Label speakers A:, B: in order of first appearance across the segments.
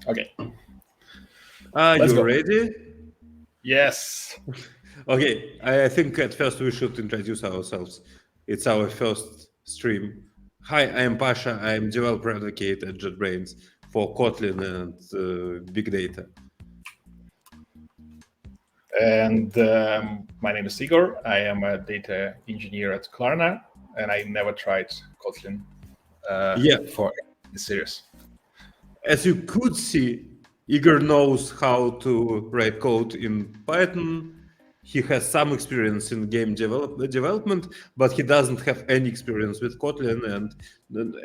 A: Okay.
B: Are
A: Let's
B: you
A: go.
B: ready?
A: Yes.
B: Okay, I think at first we should introduce ourselves. It's our first stream. Hi, I am Pasha. I am developer advocate at JetBrains for Kotlin and big data.
A: And my name is Igor. I am a data engineer at Klarna, and I never tried Kotlin for this series.
B: As you could see, Igor knows how to write code in Python. He has some experience in game development, but he doesn't have any experience with Kotlin and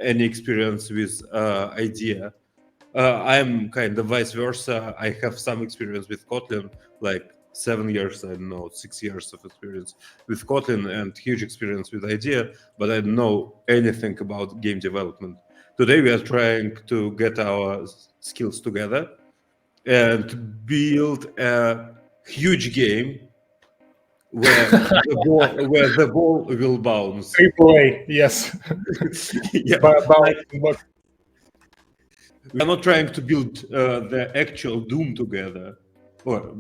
B: any experience with IDEA. I'm kind of vice versa. I have some experience with Kotlin, like 7 years, I don't know, 6 years of experience with Kotlin and huge experience with IDEA, but I don't know anything about game development. Today we are trying to get our skills together and build a huge game where the ball will bounce.
A: AAA, yes.
B: Yeah,
A: But
B: we are not trying to build the actual Doom together, or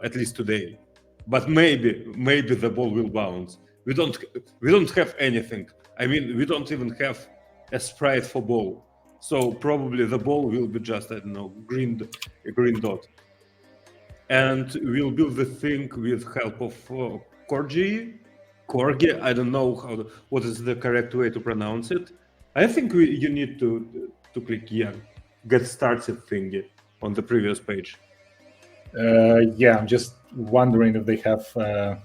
B: at least today. But maybe the ball will bounce. We don't have anything. I mean, we don't even have a sprite for ball. So probably the ball will be just, I don't know, a green dot. And we'll build the thing with help of KorGE. KorGE, I don't know what is the correct way to pronounce it. I think you need to click get started thingy on the previous page.
A: yeah, I'm just wondering if they have a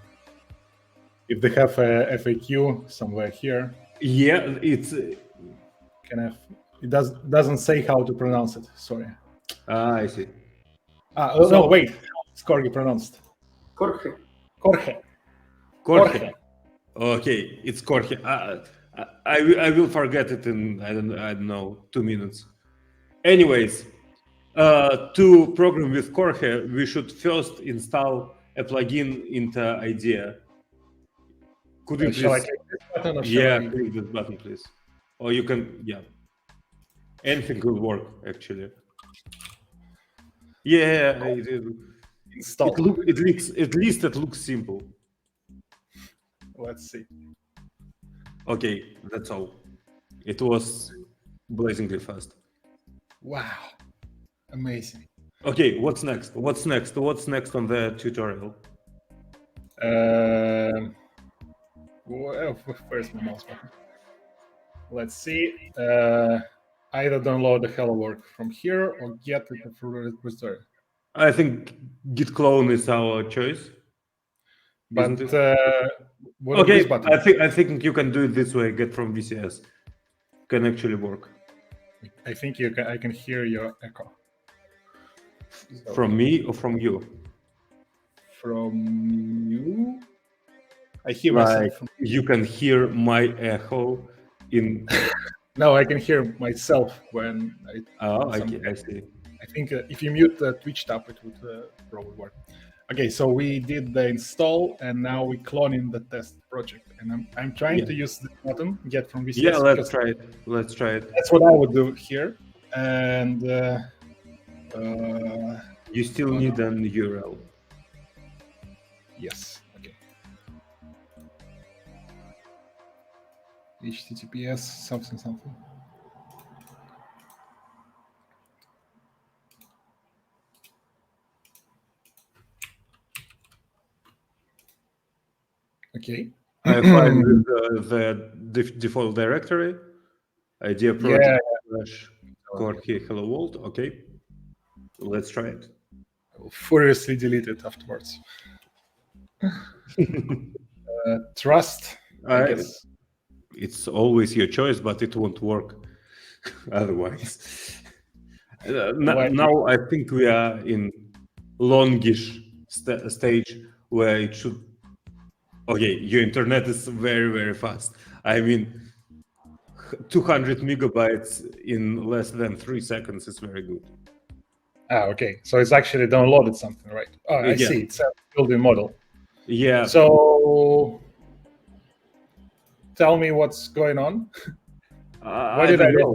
A: FAQ somewhere here.
B: Yeah, it's
A: It doesn't say how to pronounce it. Sorry.
B: I see.
A: No, wait. It's KorGE pronounced.
C: KorGE.
B: KorGE. Okay, it's KorGE. I will forget it in I don't know 2 minutes. Anyways, to program with KorGE, we should first install a plugin into IDEA. Could you please?
A: Shall I click this button? Or
B: click this button, please. Or you can, anything will work actually. Yeah,
A: install.
B: At least it looks simple.
A: Let's see.
B: Okay, that's all. It was blazingly fast.
A: Wow, amazing.
B: Okay, what's next? What's next on the tutorial?
A: Well, where's my mouse button? Let's see. Either download the hello work from here or get it through the repository.
B: I think git clone is our choice.
A: But
B: okay, I think you can do it this way. Get from VCS can actually work.
A: I think I can hear your echo.
B: So, from me or from you?
A: From you. I hear myself.
B: You can hear my echo in.
A: No, I can hear myself when I.
B: I see.
A: I think if you mute the Twitch tab, it would probably work. Okay, so we did the install, and now we cloning the test project. And I'm trying to use the button get from VCS.
B: Yeah, let's try it.
A: That's what I would do here. And
B: you still need an URL.
A: Yes. Okay. HTTPS something. Okay.
B: I find the default directory, idea project / KorGE hello world. Okay, let's try it.
A: I will furiously delete it afterwards. Trust. I guess
B: it's always your choice, but it won't work otherwise. Now I think we are in longish stage where it should. Okay, your internet is very, very fast. I mean, 200 megabytes in less than 3 seconds is very good.
A: Okay. So it's actually downloaded something, right? Oh, I see. It's a building model.
B: Yeah.
A: So tell me what's going on.
B: I don't know.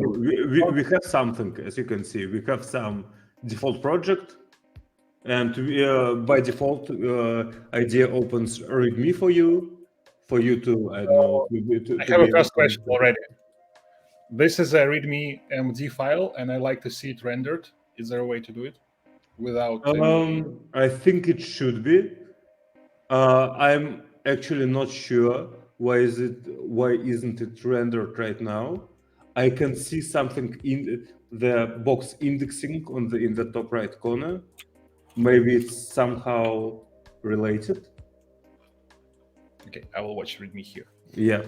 B: We have something, as you can see. We have some default project, and by default, IDEA opens README for you to, I don't know,
A: I
B: to
A: have
B: be
A: a
B: able
A: first
B: to
A: question already. This is a README MD file, and I like to see it rendered. Is there a way to do it without any...
B: I think it should be. I'm actually not sure why isn't it rendered right now. I can see something in the box indexing in the top right corner. Maybe it's somehow related.
A: Okay, I will watch README here.
B: Yeah.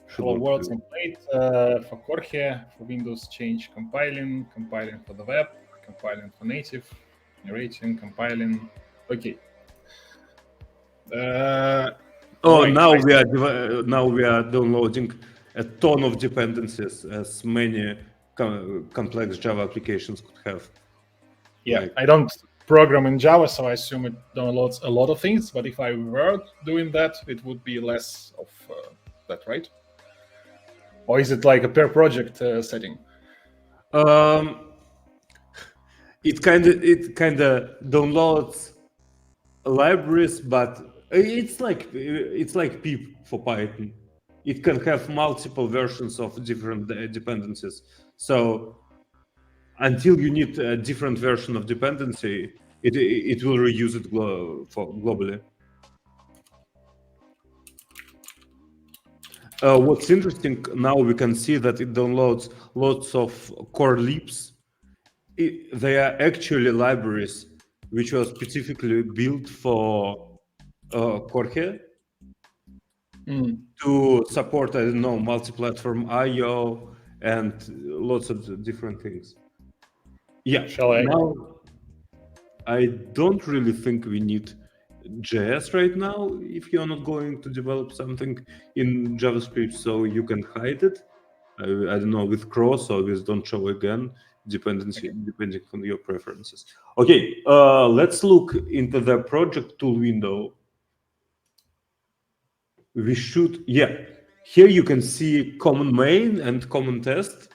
A: Hello world template for KorGE, for Windows change compiling for the web, compiling for native, narrating, compiling. Okay.
B: Oh,
A: right.
B: now we are downloading a ton of dependencies, as many complex Java applications could have.
A: Yeah,
B: Like,
A: I don't program in Java, so I assume it downloads a lot of things. But if I were doing that, it would be less of that, right? Or is it like a per project setting?
B: it kind of downloads libraries, but it's like pip for Python. It can have multiple versions of different dependencies. So until you need a different version of dependency, it will reuse it globally. What's interesting now, we can see that it downloads lots of core libs. They are actually libraries which were specifically built for KorGE to support, I don't know, multi-platform I/O and lots of different things. Yeah. Now, I don't really think we need JS right now if you're not going to develop something in JavaScript, so you can hide it. I don't know, with cross or with don't show again, depending on your preferences. Okay, let's look into the project tool window. We should, here you can see common main and common test.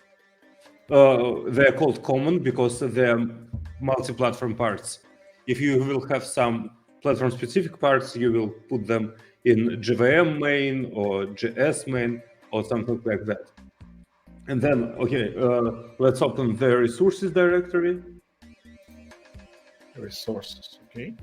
B: They're called common because they're multi-platform parts. If you will have some platform-specific parts, you will put them in JVM main or JS main or something like that. And then, okay, let's open the resources directory.
A: Resources, okay.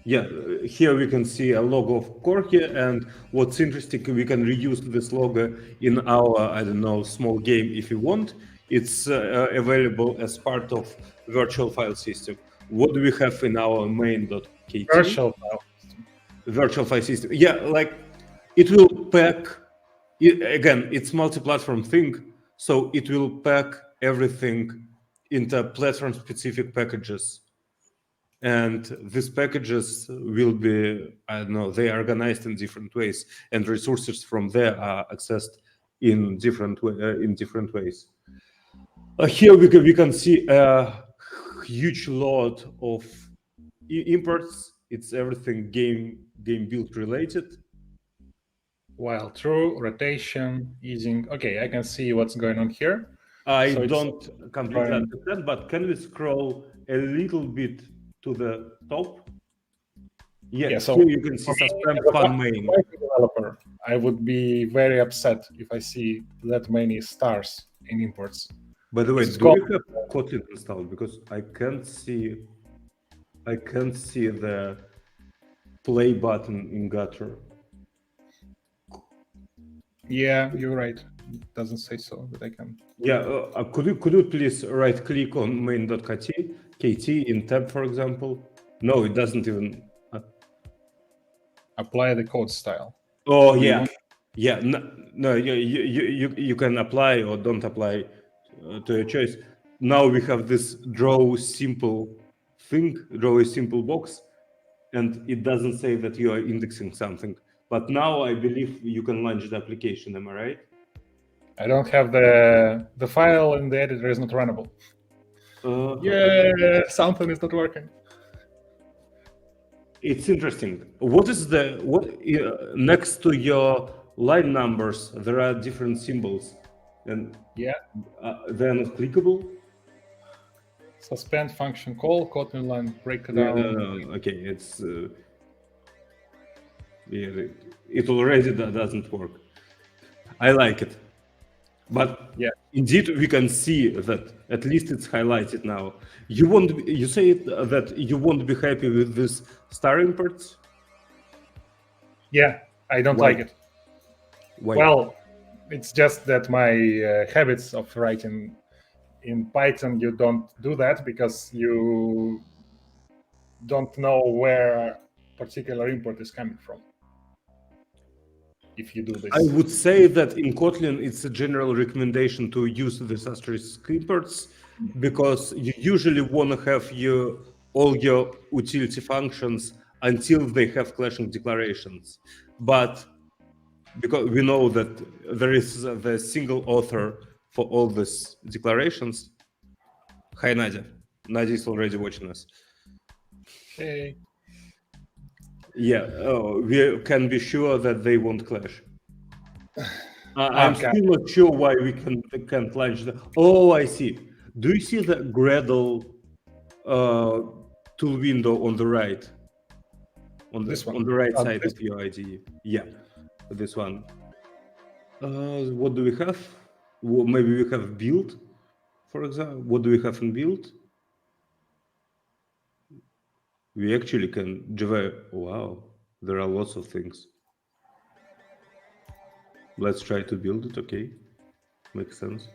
B: Yeah, here we can see a logo of KorGE, and what's interesting, we can reuse this logo in our, I don't know, small game if you want. It's available as part of virtual file system. What do we have in our main.kt?
A: Virtual file system.
B: Virtual file system. Yeah, like it will pack, again, it's multi-platform thing, so it will pack everything into platform-specific packages. And these packages will be, I don't know, they are organized in different ways, and resources from there are accessed in different ways. Here we can see a huge lot of imports. It's everything game build related.
A: While true, rotation, easing. Okay, I can see what's going on here.
B: I don't completely understand, but can we scroll a little bit to the top? Yeah, so here you can see suspend fun main.
A: Developer, I would be very upset if I see that many stars in imports.
B: By the way, do you have Kotlin installed? Because I can't see the play button in Gutter.
A: Yeah, you're right. It doesn't say so, but I can.
B: Yeah, could you please right click on main.kt in tab, for example? No, it doesn't even
A: apply the code style.
B: Oh yeah, no, you can apply or don't apply to your choice. Now we have this draw a simple box, and it doesn't say that you are indexing something. But now I believe you can launch the application. Am I right?
A: I don't have the file in the editor is not runnable. Yeah, something is not working.
B: It's interesting. What is next to your line numbers? There are different symbols, and
A: yeah,
B: they're not clickable.
A: Suspend function call, Kotlin line break
B: No,
A: down.
B: no. Okay, it's yeah, it already doesn't work. I like it, but
A: Yeah.
B: indeed we can see that at least it's highlighted now. You won't. You say that you won't be happy with this star imports.
A: Yeah, I don't
B: Why?
A: like it.
B: Why?
A: Well, it's just that my habits of writing in Python, you don't do that because you don't know where particular import is coming from. If you do this,
B: I would say that in Kotlin, it's a general recommendation to use the asterisk imports because you usually want to have all your utility functions until they have clashing declarations. But because we know that there is the single author for all these declarations. Hi, Nadia. Nadia is already watching us.
A: okay.
B: Yeah, we can be sure that they won't clash. I'm
A: Okay.
B: still not sure why we can't launch the. Oh, I see. Do you see the Gradle tool window on the right?
A: This one.
B: On the right side
A: This
B: of your IDE. Yeah, this one. What do we have? Well, maybe we have build, for example. What do we have in build? We actually can Java. Wow, there are lots of things. Let's try to build it. Okay, makes sense.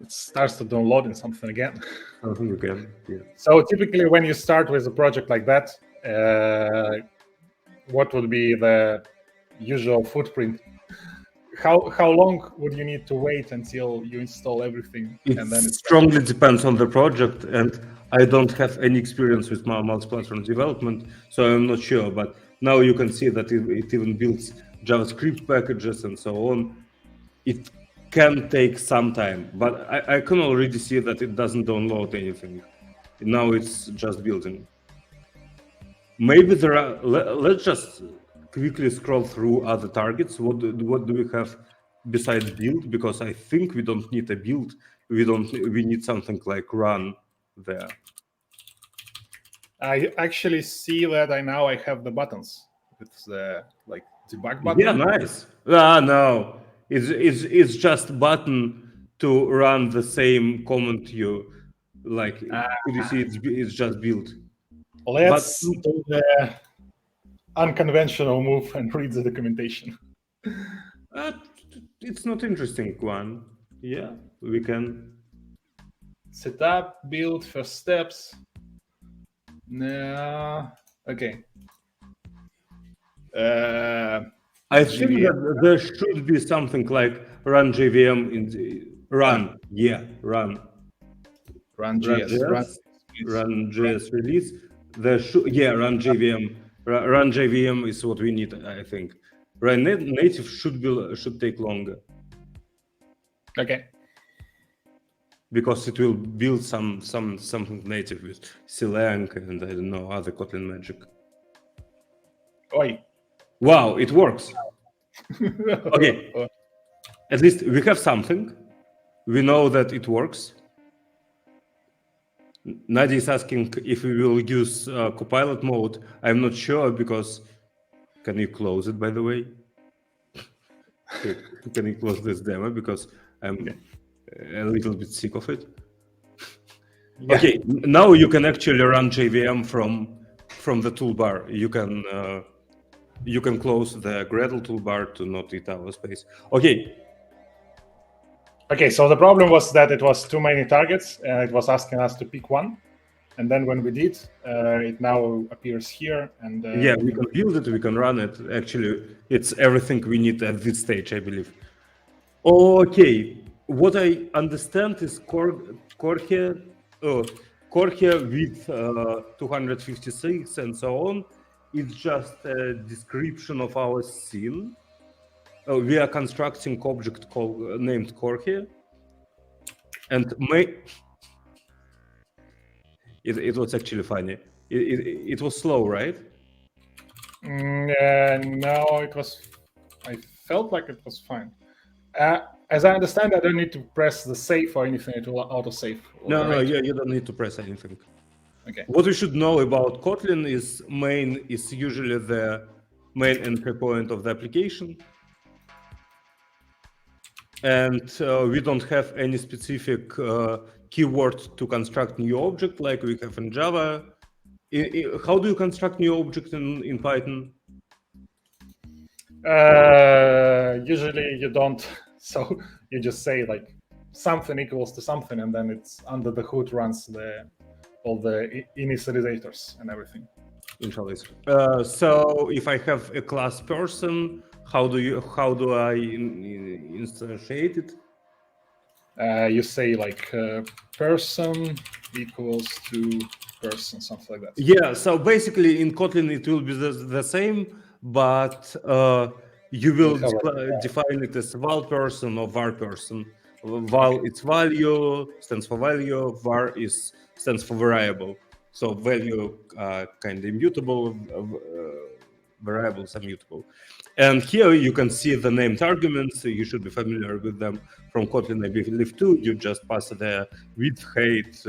A: it starts to downloading something again.
B: Something you can. Yeah.
A: So typically, when you start with a project like that, what would be the usual footprint? How long would you need to wait until you install everything?
B: It
A: And then it's
B: strongly depends on the project, and I don't have any experience with multi-platform development, so I'm not sure. But now you can see that it even builds JavaScript packages and so on. It can take some time, but I can already see that it doesn't download anything. Now it's just building. Maybe there are. Let's just quickly scroll through other targets. What do we have besides build? Because I think we don't need a build. We need something like run there.
A: I actually see that now I have the buttons. It's the like debug button.
B: Yeah, nice. No, it's just button to run the same command you like. Could you see it's just build?
A: Let's do the unconventional move and read the documentation.
B: It's not interesting one. Yeah, we can.
A: Setup, build, first steps. No. Okay.
B: I think that there should be something like run JVM in the run. Yeah, run.
A: Run JS.
B: Run JS release. There should run JVM. Run JVM is what we need. I think. Run native should take longer.
A: Okay.
B: Because it will build something native with Clang and I don't know other Kotlin magic.
A: Oi.
B: Wow, it works. Okay. At least we have something. We know that it works. Nadia is asking if we will use Copilot mode. I'm not sure because. Can you close it, by the way? Can you close this demo because I'm a little bit sick of it. Yeah. Okay, now you can actually run JVM from the toolbar. You can close the Gradle toolbar to not eat our space. Okay.
A: Okay, so the problem was that it was too many targets and it was asking us to pick one. And then when we did, it now appears here. And
B: yeah, we can build it, we can run it. Actually, it's everything we need at this stage, I believe. Okay, what I understand is KorGE with 256 and so on. It's just a description of our scene. We are constructing object named KorGE, and it was actually funny. It was slow, right?
A: No, it was. I felt like it was fine. as I understand, I don't need to press the save or anything. It will auto-save.
B: No,
A: right?
B: you don't need to press anything.
A: Okay.
B: What you should know about Kotlin is main is usually the main entry point of the application. And we don't have any specific keyword to construct new object like we have in Java. How do you construct new object in Python?
A: Usually you don't. So you just say like something equals to something, and then it's under the hood runs all the initializers and everything.
B: So if I have a class person, how do I instantiate it?
A: You say like person equals to person, something like that.
B: Yeah, so basically in Kotlin it will be the same, but you will define it as val person or var person. Val it's value, stands for value, var stands for variable. So value kind of immutable, variables are mutable. And here you can see the named arguments. You should be familiar with them from Kotlin, I believe too. You just pass the width, height,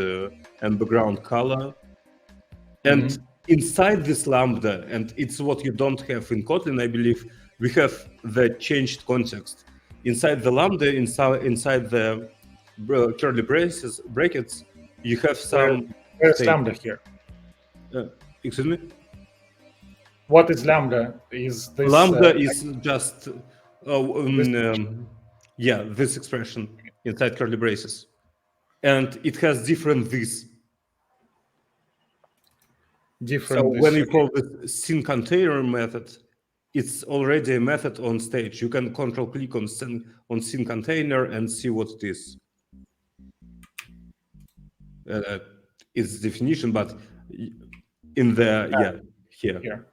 B: and background color. And inside this lambda, and it's what you don't have in Kotlin, I believe, we have the changed context. Inside the lambda, inside the curly brackets, you have some.
A: Where's lambda here?
B: Excuse me?
A: What is lambda? Is this
B: lambda is just this expression inside curly braces, and it has different this. So when you call the scene container method, it's already a method on stage. You can control click on scene container and see what it is. Its definition, but in the here.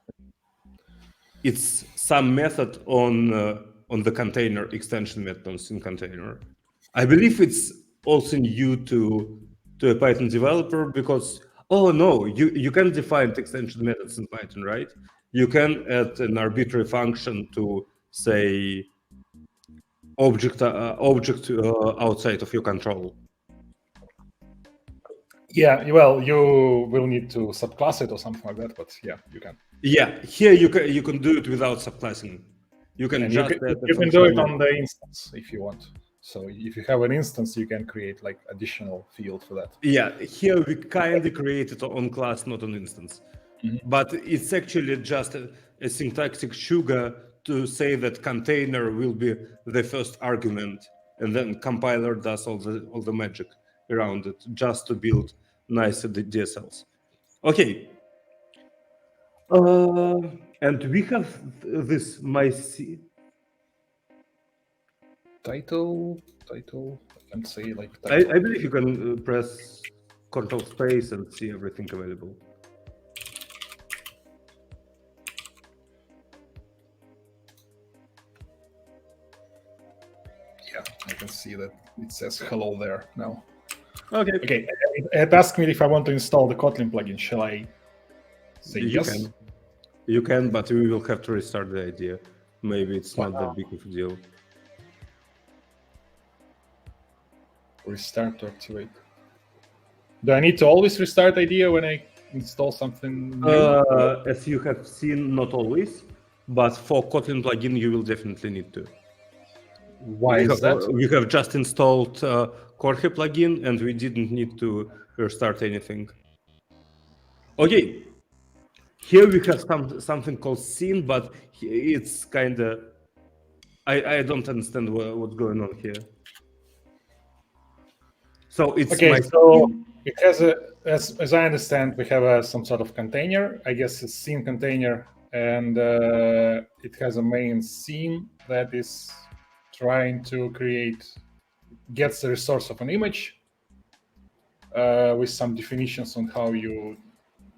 B: It's some method on the container extension method on scene container. I believe it's also new to a Python developer because you can define extension methods in Python, right? You can add an arbitrary function to say object outside of your control.
A: Yeah, well, you will need to subclass it or something like that, but yeah, you can.
B: Yeah, here you can do it without subclassing. You can
A: you can do it on the instance if you want. So if you have an instance, you can create like additional field for that.
B: Yeah, here we kind of create it on class, not on instance. But it's actually just a syntactic sugar to say that container will be the first argument, and then compiler does all the magic around it just to build nice DSLs. Okay. And we have this
A: title. I can say like
B: title. I believe you can press Control Space and see everything available.
A: Yeah, I can see that it says hello there now.
B: Okay.
A: It asked me if I want to install the Kotlin plugin. Shall I say yes?
B: You can, but we will have to restart the idea. Maybe it's not that big of a deal.
A: Restart or activate. Do I need to always restart IDEA when I install something new?
B: As you have seen, not always, but for Kotlin plugin, you will definitely need to.
A: Why is that?
B: We have just installed KorGE plugin, and we didn't need to restart anything. Okay. Here we have something called scene, but it's kind of... I don't understand what's going on here. So it's
A: it has as I understand, we have some sort of container. I guess a scene container, and it has a main scene that is trying to gets the resource of an image with some definitions on how you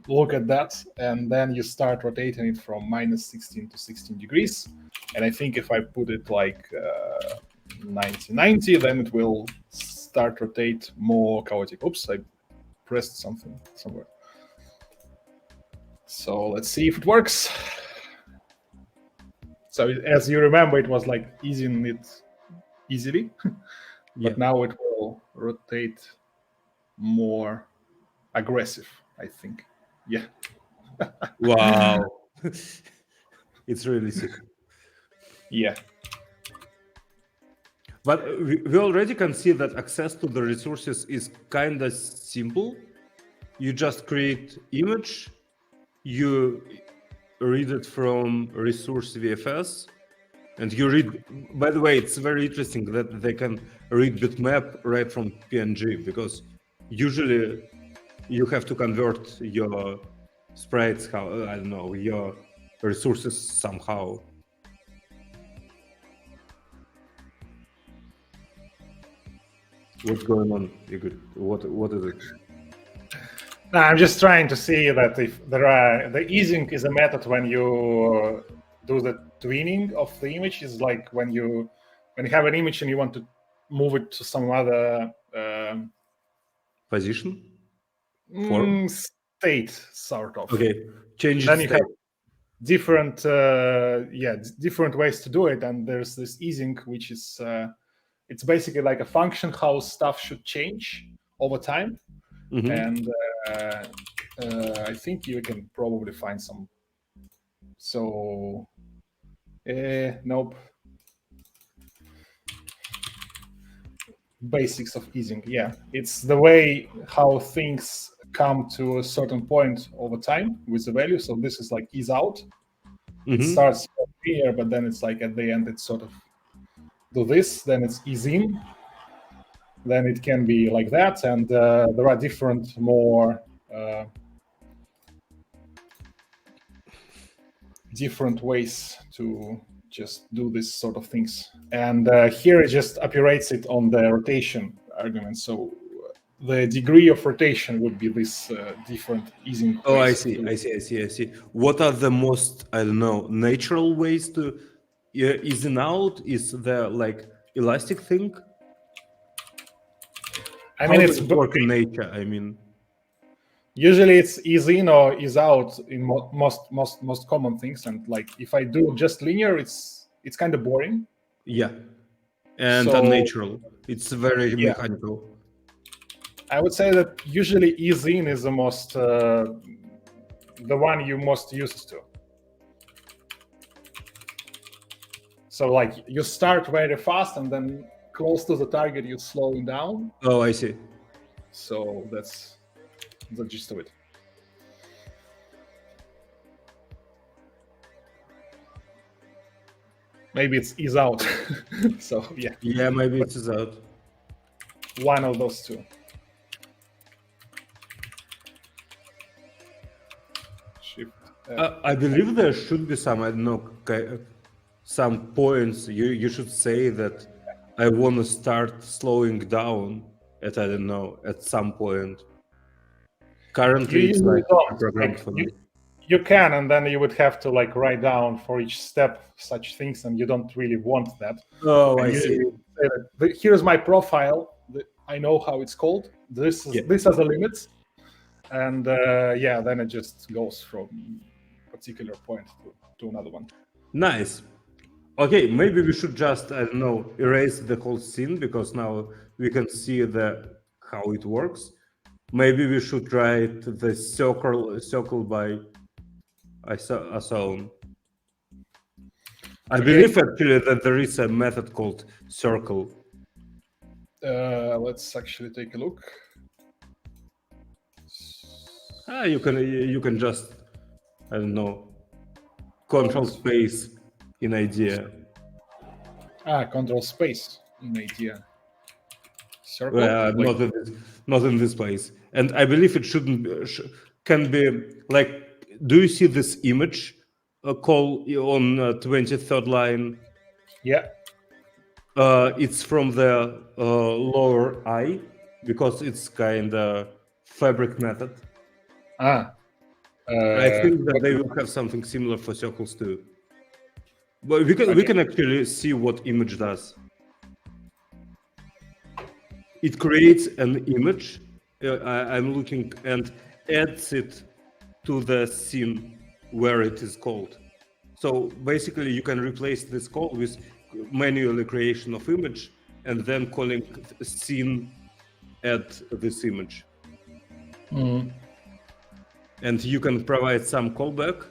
A: look at that, and then you start rotating it from -16 to 16 degrees. And I think if I put it like 90, then it will start rotate more chaotic. Oops, I pressed something somewhere. So let's see if it works. So as you remember, it was like easing it easily.
B: Yeah.
A: But now it will rotate more aggressive, I think. Yeah.
B: Wow. It's really sick.
A: Yeah.
B: But we already can see that access to the resources is kind of simple. You just create image, you read it from resource VFS, and you read. By the way, it's very interesting that they can read bitmap right from PNG, because usually you have to convert your sprites, how I don't know, your resources somehow. What's going on, Igor? What is it?
A: No, I'm just trying to see that if there are the easing is a method when you do the tweening of the image. Is like when you have an image and you want to move it to some other
B: Position? Form?
A: state, sort of.
B: Okay, change
A: Then
B: its
A: you
B: state.
A: have different different ways to do it, and there's this easing, which is it's basically like a function how stuff should change over time.
B: Mhm.
A: And I think you can probably find some. So nope. Basics of easing. Yeah, it's the way how things come to a certain point over time with the value. So this is like ease out. It
B: Mhm.
A: starts here, but then it's like at the end it's sort of do this, then it's ease in, then it can be like that, and there are different more different ways to just do this sort of things. And here it just operates it on the rotation argument. So the degree of rotation would be this different easing.
B: Oh, I
A: ways
B: see.
A: to-
B: I see. I see. I see. What are the most, I don't know, natural ways to ease in out? Is there like elastic thing?
A: I
B: How
A: mean,
B: does it work in nature? I mean,
A: usually it's ease in or ease out in most common things. And like if I do just linear, it's kind of boring.
B: yeah, and
A: So
B: unnatural. It's very
A: yeah,
B: mechanical.
A: I would say that usually ease in is the most the one you most used to. So like you start very fast and then close to the target you slowing down.
B: Oh, I see.
A: So that's the gist of it. Maybe it's ease out. So yeah,
B: Yeah, maybe it is out.
A: one of those two. Shift.
B: I believe there should be some, I don't know, some points you should say that I want to start slowing down at, I don't know, at some point. Currently,
A: You
B: it's
A: usually
B: like
A: don't.
B: programmed
A: Like
B: for me.
A: you can, and then you would have to like write down for each step such things, and you don't really want that.
B: Oh,
A: And
B: I see.
A: you say that, here's my profile. I know how it's called. This is
B: Yeah.
A: this has a limit, and yeah, then it just goes from a particular point to another one.
B: Nice. Okay, maybe we should just, I don't know, erase the whole scene, because now we can see how it works. Maybe we should write the circle by own. I believe actually that there is a method called circle.
A: Let's actually take a look.
B: You can just, I don't know, control space in idea.
A: Control space in idea. Circle.
B: Not in this place. And I believe it shouldn't can be like. Do you see this image call on 23rd line?
A: Yeah.
B: It's from the lower I, because it's kind of fabric method. I think that they will have something similar for circles too. But we can actually see what image does. It creates an image. I'm looking, and adds it to the scene where it is called. So basically, you can replace this call with manually creation of image, and then calling scene add this image. And you can provide some callback.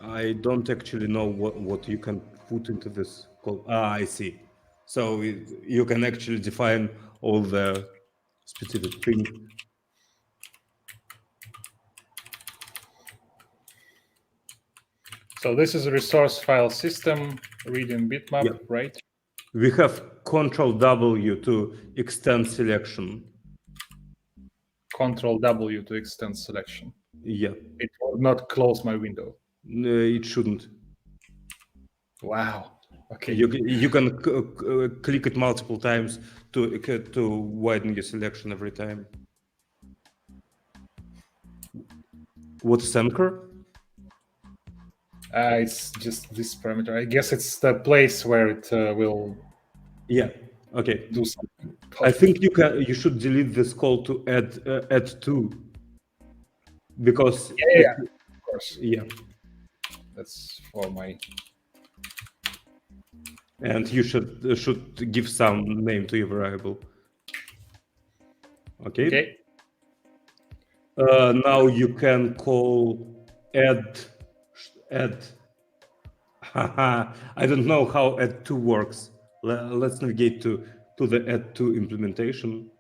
B: I don't actually know what you can put into this call. I see. So you can actually define all the specific things.
A: So this is a resource file system reading bitmap,
B: Yeah.
A: right?
B: We have Control W to extend selection.
A: Control W to extend selection.
B: Yeah.
A: It will not close my window.
B: It shouldn't.
A: Wow. Okay.
B: You can click it multiple times to widen your selection every time. What is anchor?
A: It's just this parameter. I guess it's the place where it will.
B: Yeah. Okay.
A: Do something.
B: I think you should delete this call to add to, because
A: Yeah, of course.
B: Yeah,
A: That's for my.
B: and you should give some name to your variable. Okay. Now you can call add. I don't know how add to works. Let's navigate to the add to implementation.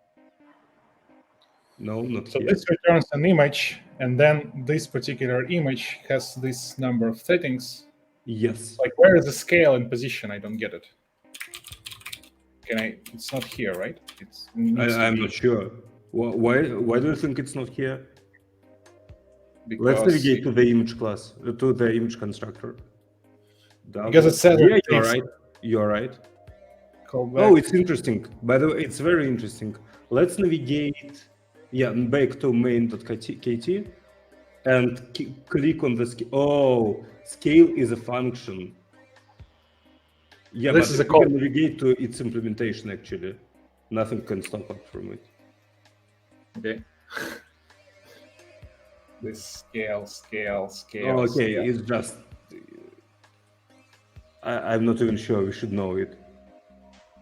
B: No, not
A: So
B: here.
A: this returns an image, and then this particular image has this number of settings.
B: Yes.
A: Like, where is the scale and position? I don't get it. Can I? It's not here, right?
B: I'm not sure. Why do you think it's not here?
A: Because
B: Let's navigate to the image class, to the image constructor.
A: Because it said
B: yeah, you're right. You're right. Oh, it's interesting. By the way, it's very interesting. Let's navigate, back to main.kt and click on the scale. Oh, scale is a function. Yeah,
A: this
B: but
A: is a
B: we
A: call.
B: can navigate to its implementation. Actually, nothing can stop us from it.
A: Okay. This scale.
B: Oh, okay, it's just. I'm not even sure we should know it.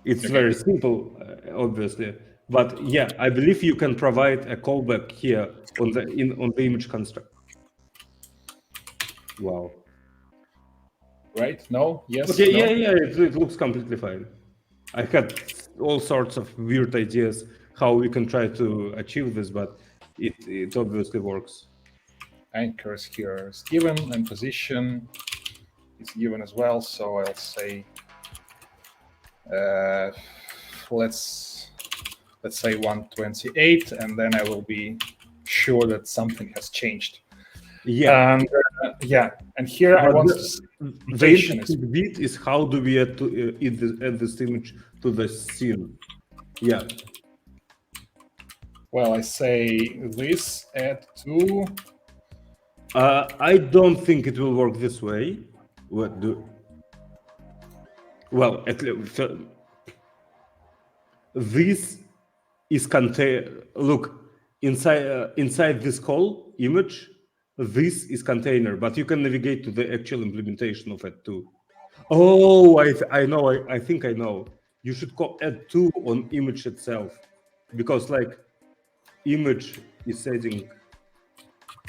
B: It's very simple, obviously, but yeah, I believe you can provide a callback here on the image construct. Wow.
A: Right? No? Yes?
B: Okay.
A: No?
B: Yeah. It looks completely fine. I had all sorts of weird ideas how we can try to achieve this, but it obviously works.
A: Anchors here is given, and position is given as well. So I'll say, let's say 128, and then I will be sure that something has changed.
B: Yeah.
A: And and here I want
B: the interesting bit is how do we add this image to the scene? Yeah.
A: Well, I say this add to.
B: I don't think it will work this way. Well, at least this is look inside this call image. This is container, but you can navigate to the actual implementation of add to. Oh, I know. I think I know. You should call add to on image itself, because like image is setting.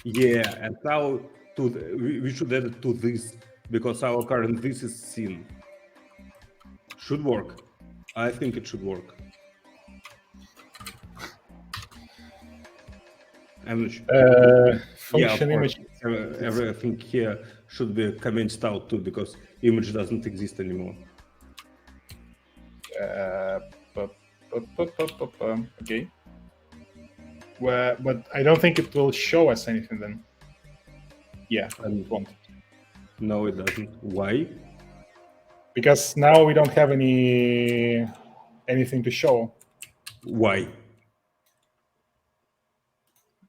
B: Yeah, and now we should add it to this, because our current this is scene. Should work. I think it should work. I'm not sure.
A: Function image.
B: Everything here should be commented out too, because image doesn't exist anymore.
A: Okay. Well, but I don't think it will show us anything then. Yeah, it won't.
B: No, it doesn't. Why?
A: Because now we don't have anything to show.
B: Why?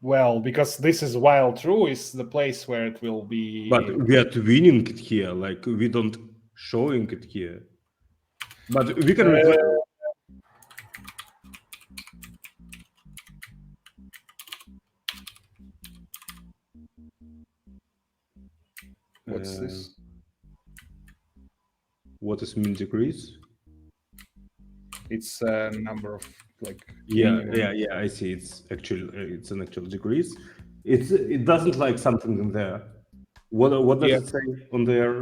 A: Well, because this is while true is the place where it will be.
B: But we are tweening it here, like we don't showing it here. But we can replace.
A: What's this?
B: What is min degrees?
A: it's a number of like.
B: Yeah, I see. It's an actual degrees. It doesn't like something in there. What does
A: Yeah.
B: it say on there?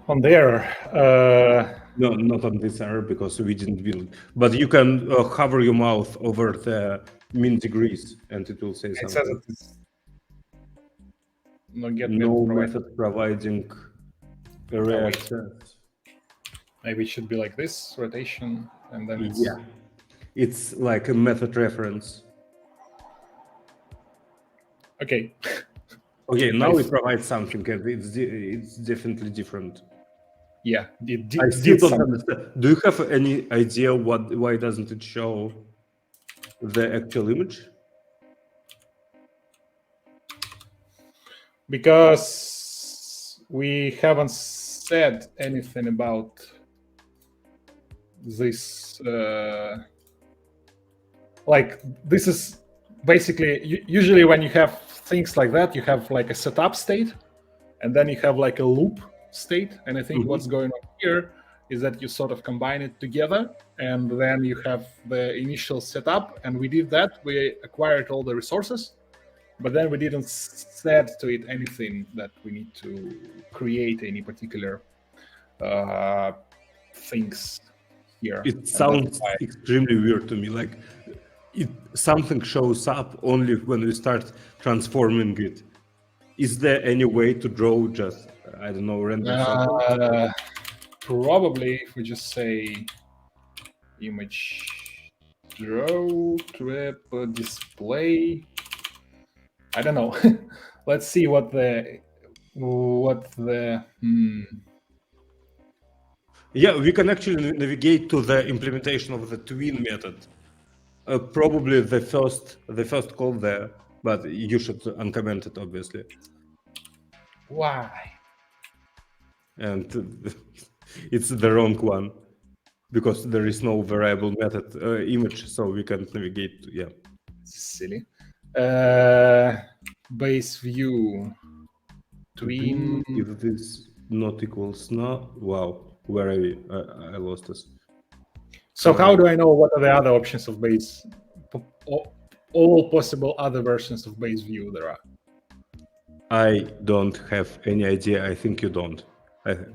A: On there,
B: No, not on this error because we didn't build. But you can hover your mouth over the mean degrees, and it will say
A: it says
B: something.
A: that it's no get
B: No
A: method providing.
B: method providing array
A: wait.
B: access.
A: Maybe it should be like this rotation, and then it's.
B: Yeah, it's like a method reference.
A: Okay.
B: Okay, now it provides something, and it's definitely different.
A: Yeah,
B: I still don't understand. Do you have any idea why doesn't it show the actual image?
A: Because we haven't said anything about this. Like this is basically usually when you have things like that, you have like a setup state, and then you have like a loop state. And I think what's going on here is that you sort of combine it together, and then you have the initial setup. And we did that. We acquired all the resources, but then we didn't set to it anything that we need to create any particular things here.
B: It sounds extremely weird to me. Like something shows up only when we start transforming it. Is there any way to draw just, I don't know, random circles?
A: Probably if we just say image draw trip display. I don't know. Let's see what the
B: Yeah, we can actually navigate to the implementation of the tween method. Probably the first call there, but you should uncomment it, obviously.
A: Why?
B: And it's the wrong one because there is no variable method image, so we can navigate. Yeah,
A: silly. Base view tween.
B: If this not equals now, wow, where are we? I lost us.
A: So how do I know what are the other options of base? All possible other versions of base view there are.
B: I don't have any idea. I think you don't.
A: Okay,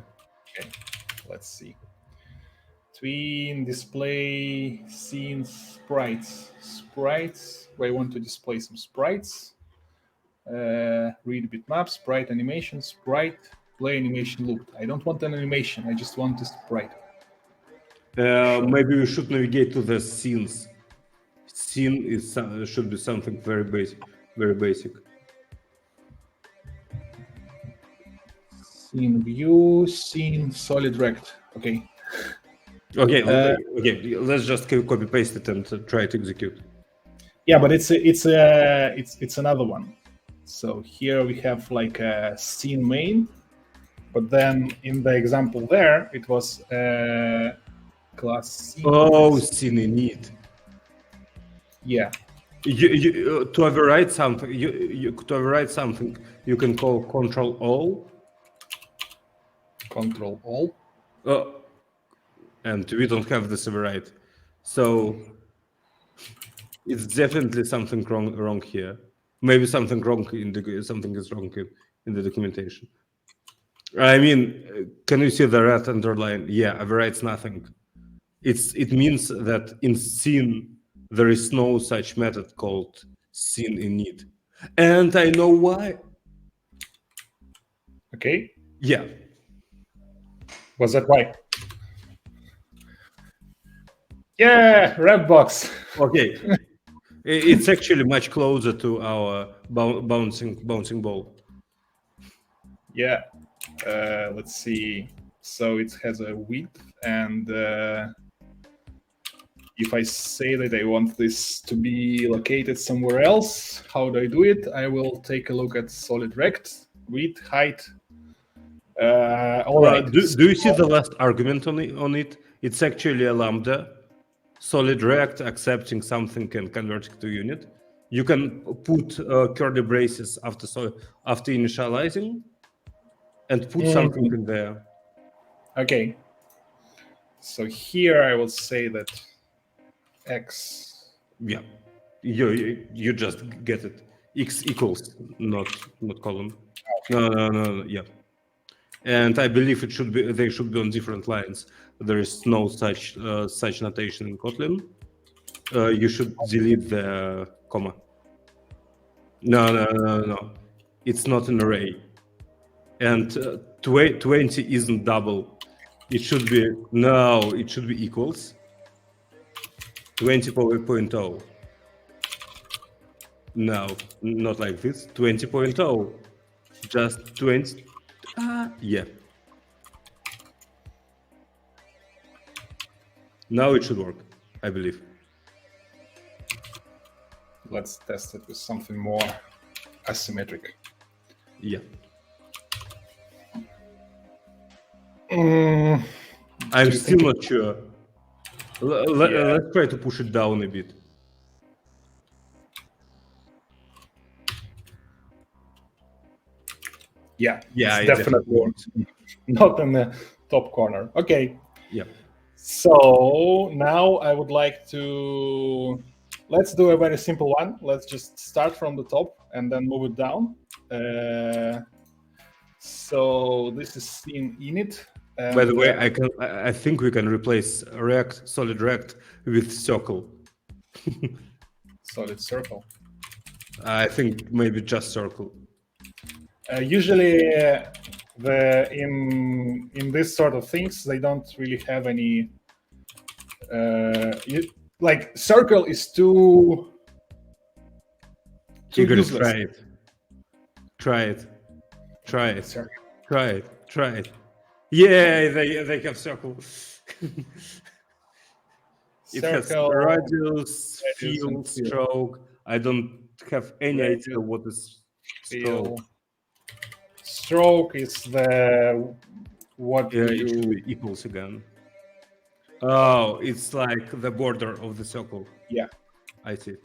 A: let's see. Tween display scenes sprites. Sprites. I want to display some sprites. Read bitmap, sprite animation, sprite, play animation loop. I don't want an animation. I just want a sprite.
B: Maybe we should navigate to the scenes. Scene is should be something very basic. Very basic.
A: Scene view, scene solid rect. Okay.
B: Okay. Okay. Let's just copy paste it and try to execute.
A: Yeah, but it's another one. So here we have like a scene main, but then in the example there it was class scene.
B: Oh, scene init.
A: Yeah.
B: To override something, to override something, you can call Control All.
A: Control All.
B: And we don't have this override, so it's definitely something wrong here. Maybe something is wrong in the documentation. I mean, can you see the red underline? Yeah, overrides nothing. It means that in scene there is no such method called scene init, and I know why.
A: Okay.
B: Yeah.
A: Was that why? Yeah, red box.
B: Okay. It's actually much closer to our bouncing ball.
A: Yeah. Let's see. So it has a width, and if I say that I want this to be located somewhere else, how do I do it? I will take a look at solid rect, width, height. All right.
B: Do you see the last argument on it? It's actually a lambda. Solid rect accepting something and converting to unit. You can put curly braces after initializing and put something in there.
A: Okay. So here I will say that x.
B: Yeah, you just get it. X equals, not column. No. Yeah, and I believe it should be. They should be on different lines. There is no such notation in Kotlin. You should delete the comma. No. It's not an array. And 20 isn't double. It should be It should be equals 20.0. No, not like this. 20.0. Just 20. Yeah. Now it should work, I believe.
A: Let's test it with something more asymmetric.
B: Yeah.
A: Mm,
B: I'm still not sure. Let's try to push it down a bit.
A: yeah,
B: Yeah,
A: it's
B: it
A: definitely
B: works.
A: not in the top corner. Okay.
B: Yeah.
A: So now I would like to, let's do a very simple one. Let's just start from the top and then move it down. So this is in init.
B: By the way, I think we can replace solid rect with circle.
A: Solid circle.
B: I think maybe just circle.
A: Usually, in this sort of things, they don't really have any. Like circle is too
B: Igor,
A: useless.
B: Try it. Yeah, they have circle. It has radius, field, stroke. I don't have any idea what is stroke.
A: Stroke is the what
B: it should be equals again. Oh, it's like the border of the circle.
A: Yeah,
B: I see.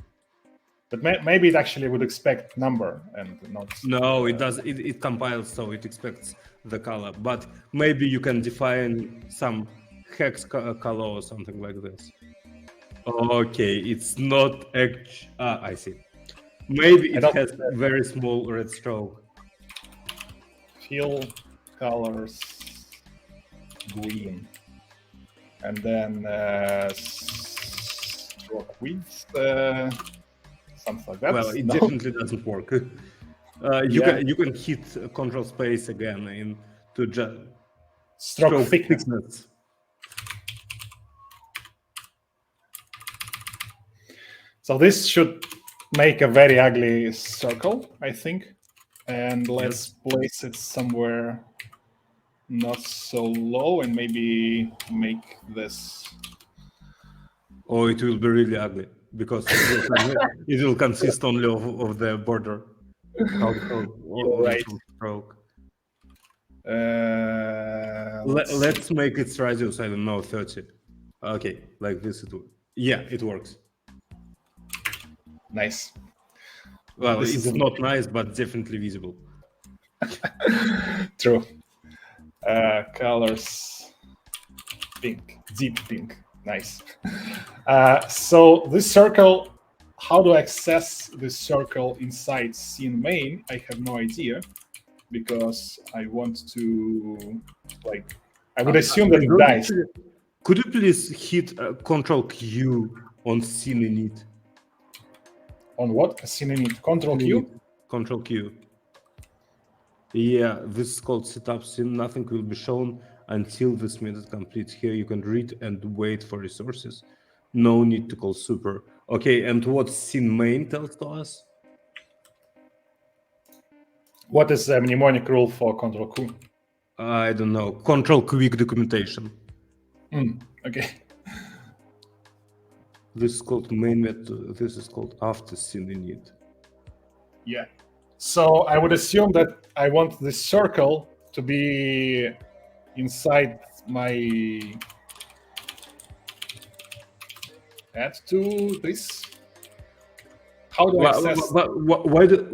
A: But maybe it actually would expect number and not.
B: No, it does. It compiles, so it expects the color. But maybe you can define some hex color or something like this. Okay, it's not I see. Maybe it has very small red stroke.
A: Fill colors green, and then stroke width, something like that.
B: Well, it definitely doesn't work. You can hit control space again to just
A: stroke thickness. So this should make a very ugly circle, I think. And let's place it somewhere not so low and maybe make this.
B: Oh, it will be really ugly because it will consist only of the border.
A: Right.
B: Stroke. Let's make its radius, I don't know, 30. Okay, like this it will. Yeah, it works.
A: Nice.
B: Well, it's not nice, but definitely visible.
A: True. Colors pink, deep pink. Nice. So this circle, how do I access this circle inside scene main? I have no idea because I want to, like, I would assume that it dies.
B: Could you please hit Control Q on scene init?
A: On what? Scene init. Control Q?
B: Control Q. Yeah, this is called setup scene. Nothing will be shown until this method completes. Here you can read and wait for resources. No need to call super. Okay, and what scene main tells to us?
A: What is the mnemonic rule for Control Q?
B: I don't know. Control quick documentation.
A: Okay.
B: This is called main method. This is called after scene init.
A: Yeah. So I would assume that I want this circle to be inside my add to this. How do I access?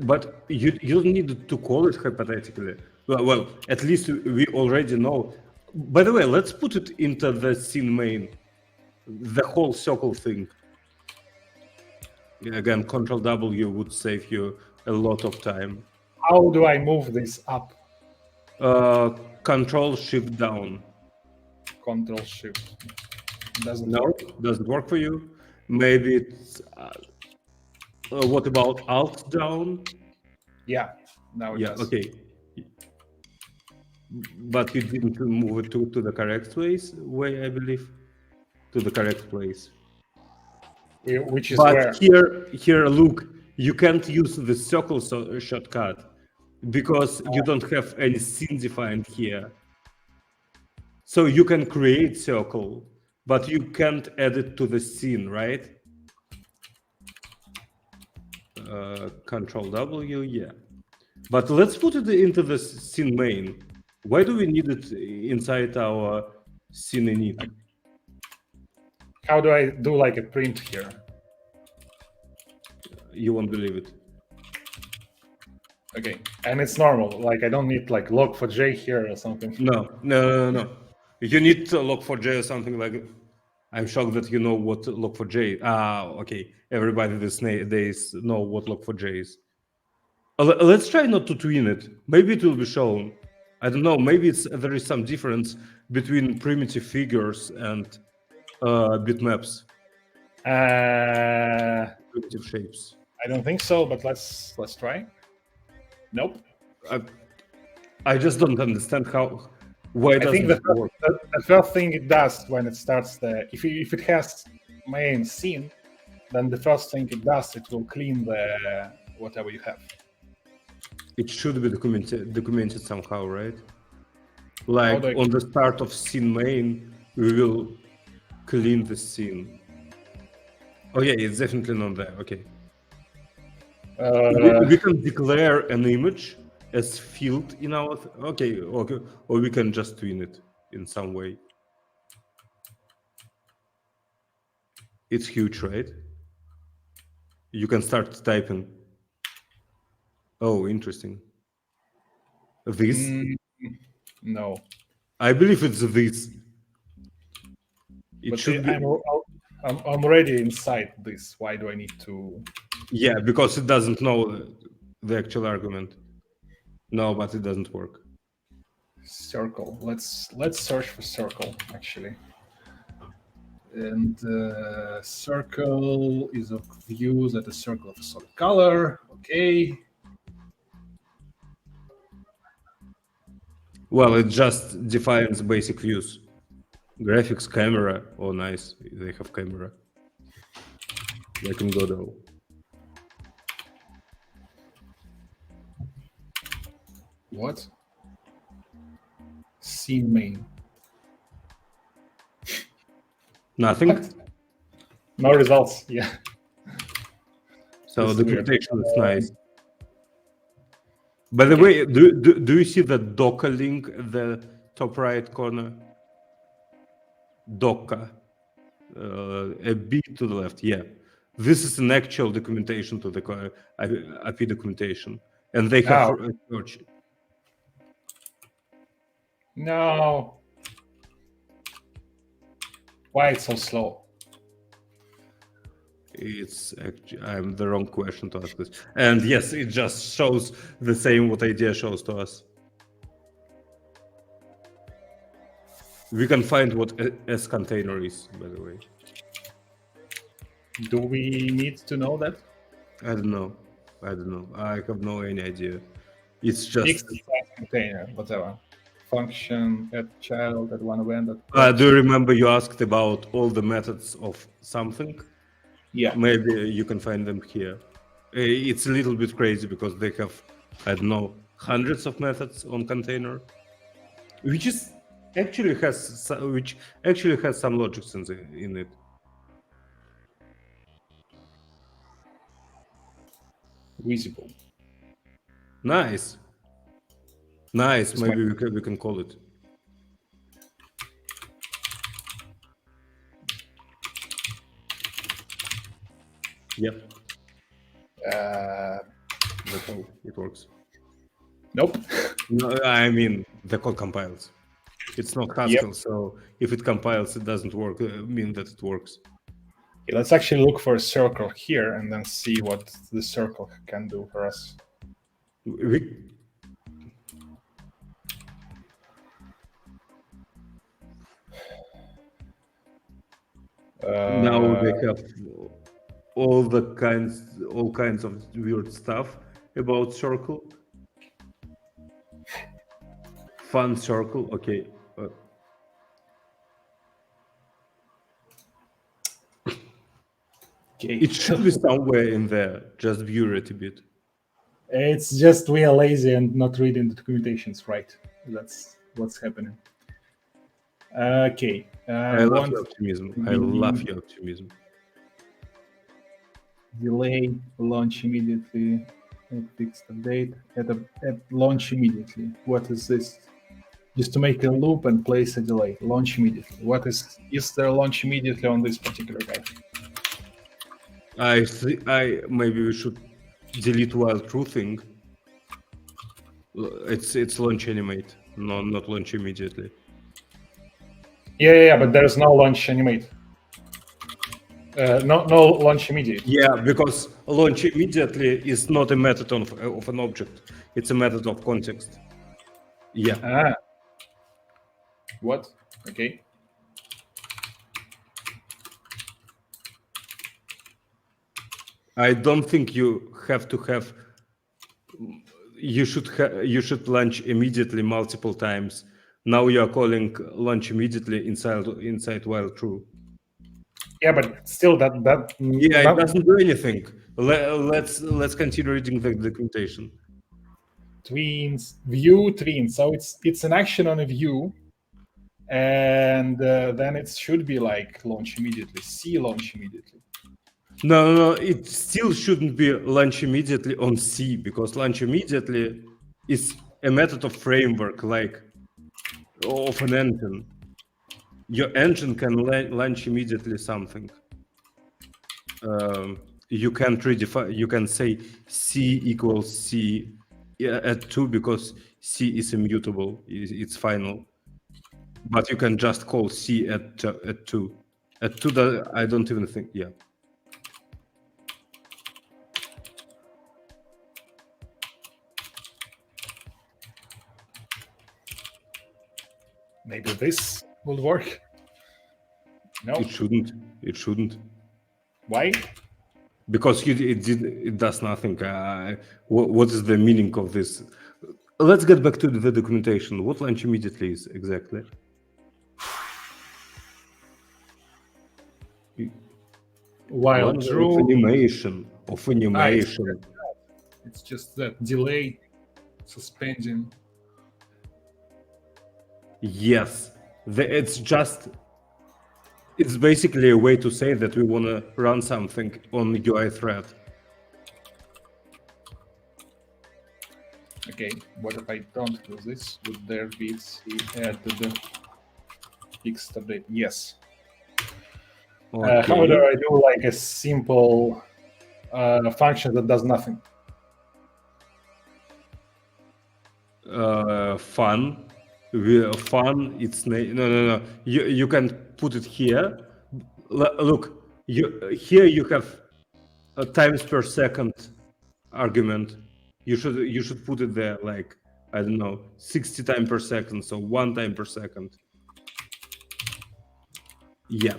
B: But you don't need to call it hypothetically. Well, at least we already know by the way, let's put it into the scene main, the whole circle thing. Again, Control W would save you a lot of time.
A: How do I move this up?
B: Control Shift down.
A: Control Shift. Doesn't
B: No,
A: work.
B: doesn't work for you. Maybe it's. What about Alt down?
A: Yeah, now it
B: Yeah,
A: does.
B: okay. But you didn't move it to the correct way, I believe. To the correct place.
A: Which is
B: But
A: where?
B: here, look, you can't use the circle shortcut because you don't have any scene defined here. So you can create circle, but you can't add it to the scene, right? Control W, yeah. But let's put it into the scene main. Why do we need it inside our scene init?
A: How do I do like a print here?
B: You won't believe it.
A: Okay, and it's normal. Like I don't need like log4j here or something.
B: No. You need to log4j or something like it. I'm shocked that you know what log4j. Okay. Everybody these days know what log4j is. Let's try not to tween it. Maybe it will be shown. I don't know. Maybe there is some difference between primitive figures and bitmaps, primitive shapes.
A: I don't think so, but let's try. Nope.
B: I just don't understand why
A: I
B: doesn't
A: think
B: it work.
A: the first thing it does when it starts if it has main scene, then the first thing it does, it will clean the whatever you have.
B: It should be documented somehow, right? Like on the start of scene main, we will clean the scene. Oh yeah, it's definitely not there. Okay. We can declare an image as field in our okay, or we can just tween it in some way. It's huge, right? You can start typing. Oh, interesting. This?
A: No.
B: I believe it's this. It
A: But
B: should be.
A: I'm already inside this. Why do I need to?
B: Yeah, because it doesn't know the actual argument. No, but it doesn't work.
A: Circle. Let's search for circle actually. And circle is of views at a circle of a solid color. Okay.
B: Well, it just defines basic views. Graphics, camera. Oh, nice. They have camera. Like in Godot.
A: What? Scene main.
B: Nothing.
A: What? No results. Yeah.
B: So
A: That's
B: the
A: weird.
B: documentation is nice. By the way, do you see the Docker link at the top right corner? Docker. A bit to the left. Yeah. This is an actual documentation to the IP documentation. And they have search.
A: No. Why it's so slow?
B: It's actually, I'm the wrong question to ask this. And yes, it just shows the same what idea shows to us. We can find what S container is, by the way.
A: Do we need to know that?
B: I don't know. I have no any idea. It's just
A: Fixed size container, whatever. Function at child at one event.
B: do you remember you asked about all the methods of something?
A: Yeah.
B: Maybe you can find them here. It's a little bit crazy because they have, I don't know, hundreds of methods on container, which actually has some logic in it.
A: Visible.
B: Nice. Maybe we can call it. Yep. That's how it works.
A: Nope.
B: No, I mean the code compiles. It's not Haskell, so if it compiles, it doesn't work. Mean that it works.
A: Okay, let's actually look for a circle here and then see what the circle can do for us.
B: Now they have all kinds of weird stuff about circle. Fun circle, okay.
A: Okay.
B: It should be somewhere in there. Just view it a bit.
A: It's just we are lazy and not reading the documentations, right? That's what's happening. Okay.
B: I love your optimism. I love your optimism.
A: Delay, launch immediately, fixed update, at launch immediately. What is this? Just to make a loop and place a delay. Launch immediately. What is there launch immediately on this particular guy?
B: Maybe we should delete while true thing. It's launch animate, not launch immediately.
A: Yeah, but there's no launch animate. No launch immediately.
B: Yeah, because launch immediately is not a method of an object. It's a method of context. Yeah.
A: What? Okay.
B: I don't think you have to have. You should launch immediately multiple times. Now you are calling launch immediately inside while true.
A: Yeah, but still that.
B: Yeah, it doesn't do anything. Let's continue reading the documentation.
A: Tweens, view tween. So it's an action on a view, and then it should be like launch immediately. C launch immediately.
B: No, it still shouldn't be launch immediately on C, because launch immediately is a method of framework, like of an engine. Your engine can launch immediately something. You can redefine. You can say C equals C at 2 because C is immutable. It's final. But you can just call C at 2. At 2, I don't even think. Yeah.
A: Maybe this will work. No,
B: It shouldn't. It shouldn't.
A: Why?
B: Because it does nothing. What is the meaning of this? Let's get back to the documentation. What launch immediately is exactly?
A: While true.
B: Animation.
A: It's just that delay, suspending.
B: Yes, it's basically a way to say that we want to run something on UI thread.
A: Okay, what if I don't do this? Would there be add to the fixed update? Yes.
B: Okay.
A: How do I do like a simple function that does nothing?
B: Fun. It's no. You can put it here. Look, here you have a times per second argument. You should put it there, like, I don't know, 60 times per second, so 1 time per second. Yeah.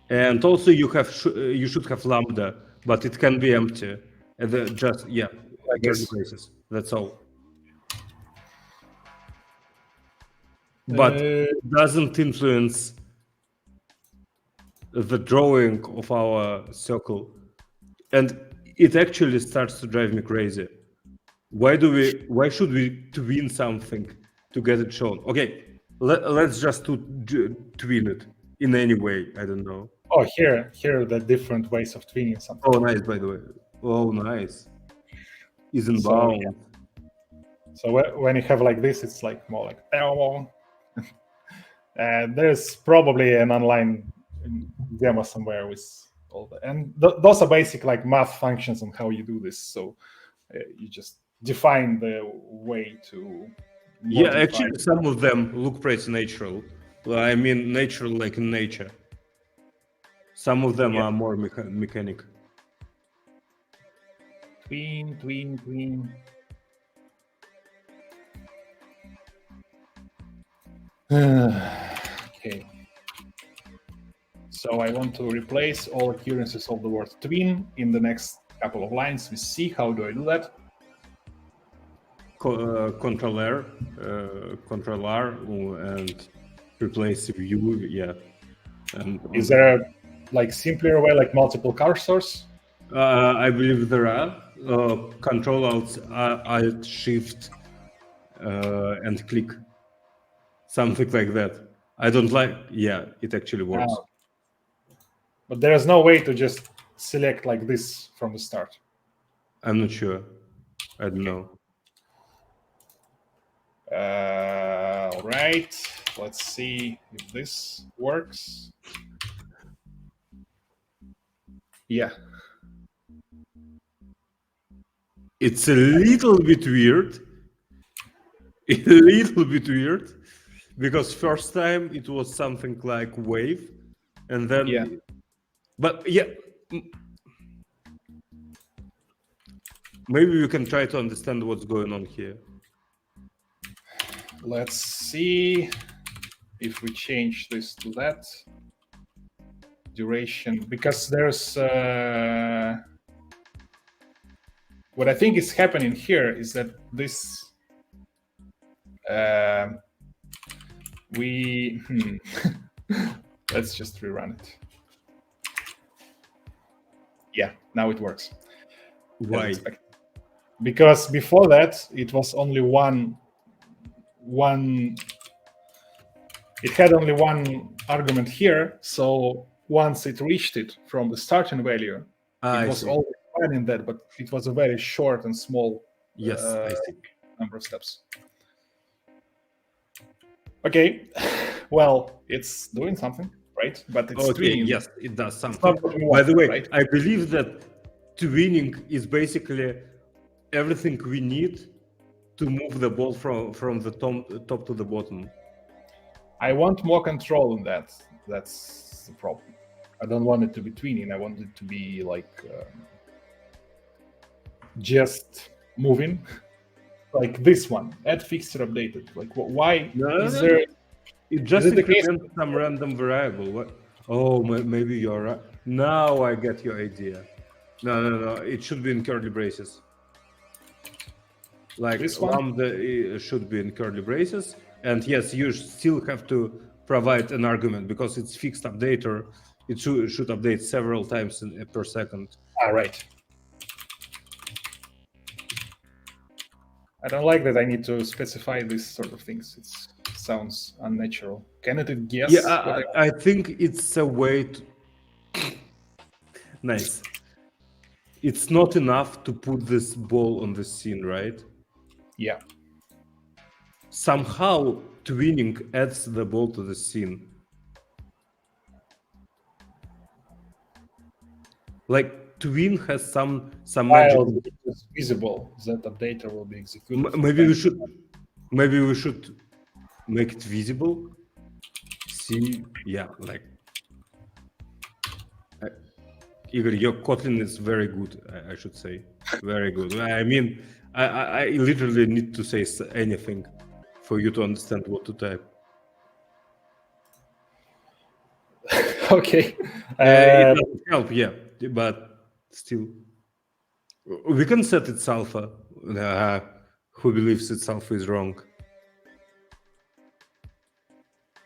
B: And also you should have lambda, but it can be empty. Just
A: I guess.
B: places. That's all. But it doesn't influence the drawing of our circle, and it actually starts to drive me crazy. Why should we tween something to get it shown? Okay, let's just tween it in any way. I don't know.
A: Oh, here are the different ways of tweening something.
B: Oh, nice, by the way. Oh, nice. Isn't bound.
A: Yeah. So when you have like this, it's like more like there's probably an online demo somewhere with all that, and those are basic like math functions on how you do this. So you just define the way to
B: Yeah,
A: modify.
B: actually, some of them look pretty natural. I mean, natural like in nature. Some of them are more mechanic.
A: Tween. Okay. So I want to replace all occurrences of the word tween in the next couple of lines. We see how do I do that.
B: Control R, and replace view. Yeah. And
A: Is there a like simpler way, like multiple cursors?
B: I believe there are Control Alt Shift and click, something like that. I don't like. Yeah, it actually works.
A: But there is no way to just select like this from the start.
B: I'm not sure. I don't know.
A: All right. Let's see if this works. Yeah.
B: It's a little bit weird. A little bit weird, because first time it was something like wave, and then
A: Yeah.
B: But yeah, maybe we can try to understand what's going on here.
A: Let's see if we change this to that duration, because there's what I think is happening here is that this we let's just rerun it. Yeah, now it works.
B: Why?
A: Because before that it was only one. It had only one argument here, so once it reached it from the starting value, it was always fine in that, but it was a very short and small
B: I see.
A: number of steps. Okay, well, it's doing something, right? But it's tweening.
B: Yes, it does something. By the way, right? I believe that tweening is basically everything we need to move the ball from the top to the bottom.
A: I want more control in that. That's the problem. I don't want it to be tweening. I want it to be like just moving, like this one. Add fixture updated. Like why is there?
B: It just increments some random variable. What? Oh, maybe you're right. Now I get your idea. No. It should be in curly braces. Like this lambda should be in curly braces, and yes, you still have to provide an argument because it's fixed updater. It should update several times per second.
A: All right. I don't like that I need to specify these sort of things. It sounds unnatural. Can it guess?
B: Yeah, I think it's a way to... Nice. It's not enough to put this ball on the scene, right?
A: Yeah.
B: Somehow tweening adds the ball to the scene. Like tween has some magic.
A: It's visible that updater will be executed.
B: Maybe we should make it visible. See, yeah, like Igor, your Kotlin is very good. I should say, very good. I mean, I literally need to say anything for you to understand what to type.
A: Okay.
B: It doesn't help, yeah, but still, we can set its alpha. Who believes its alpha is wrong?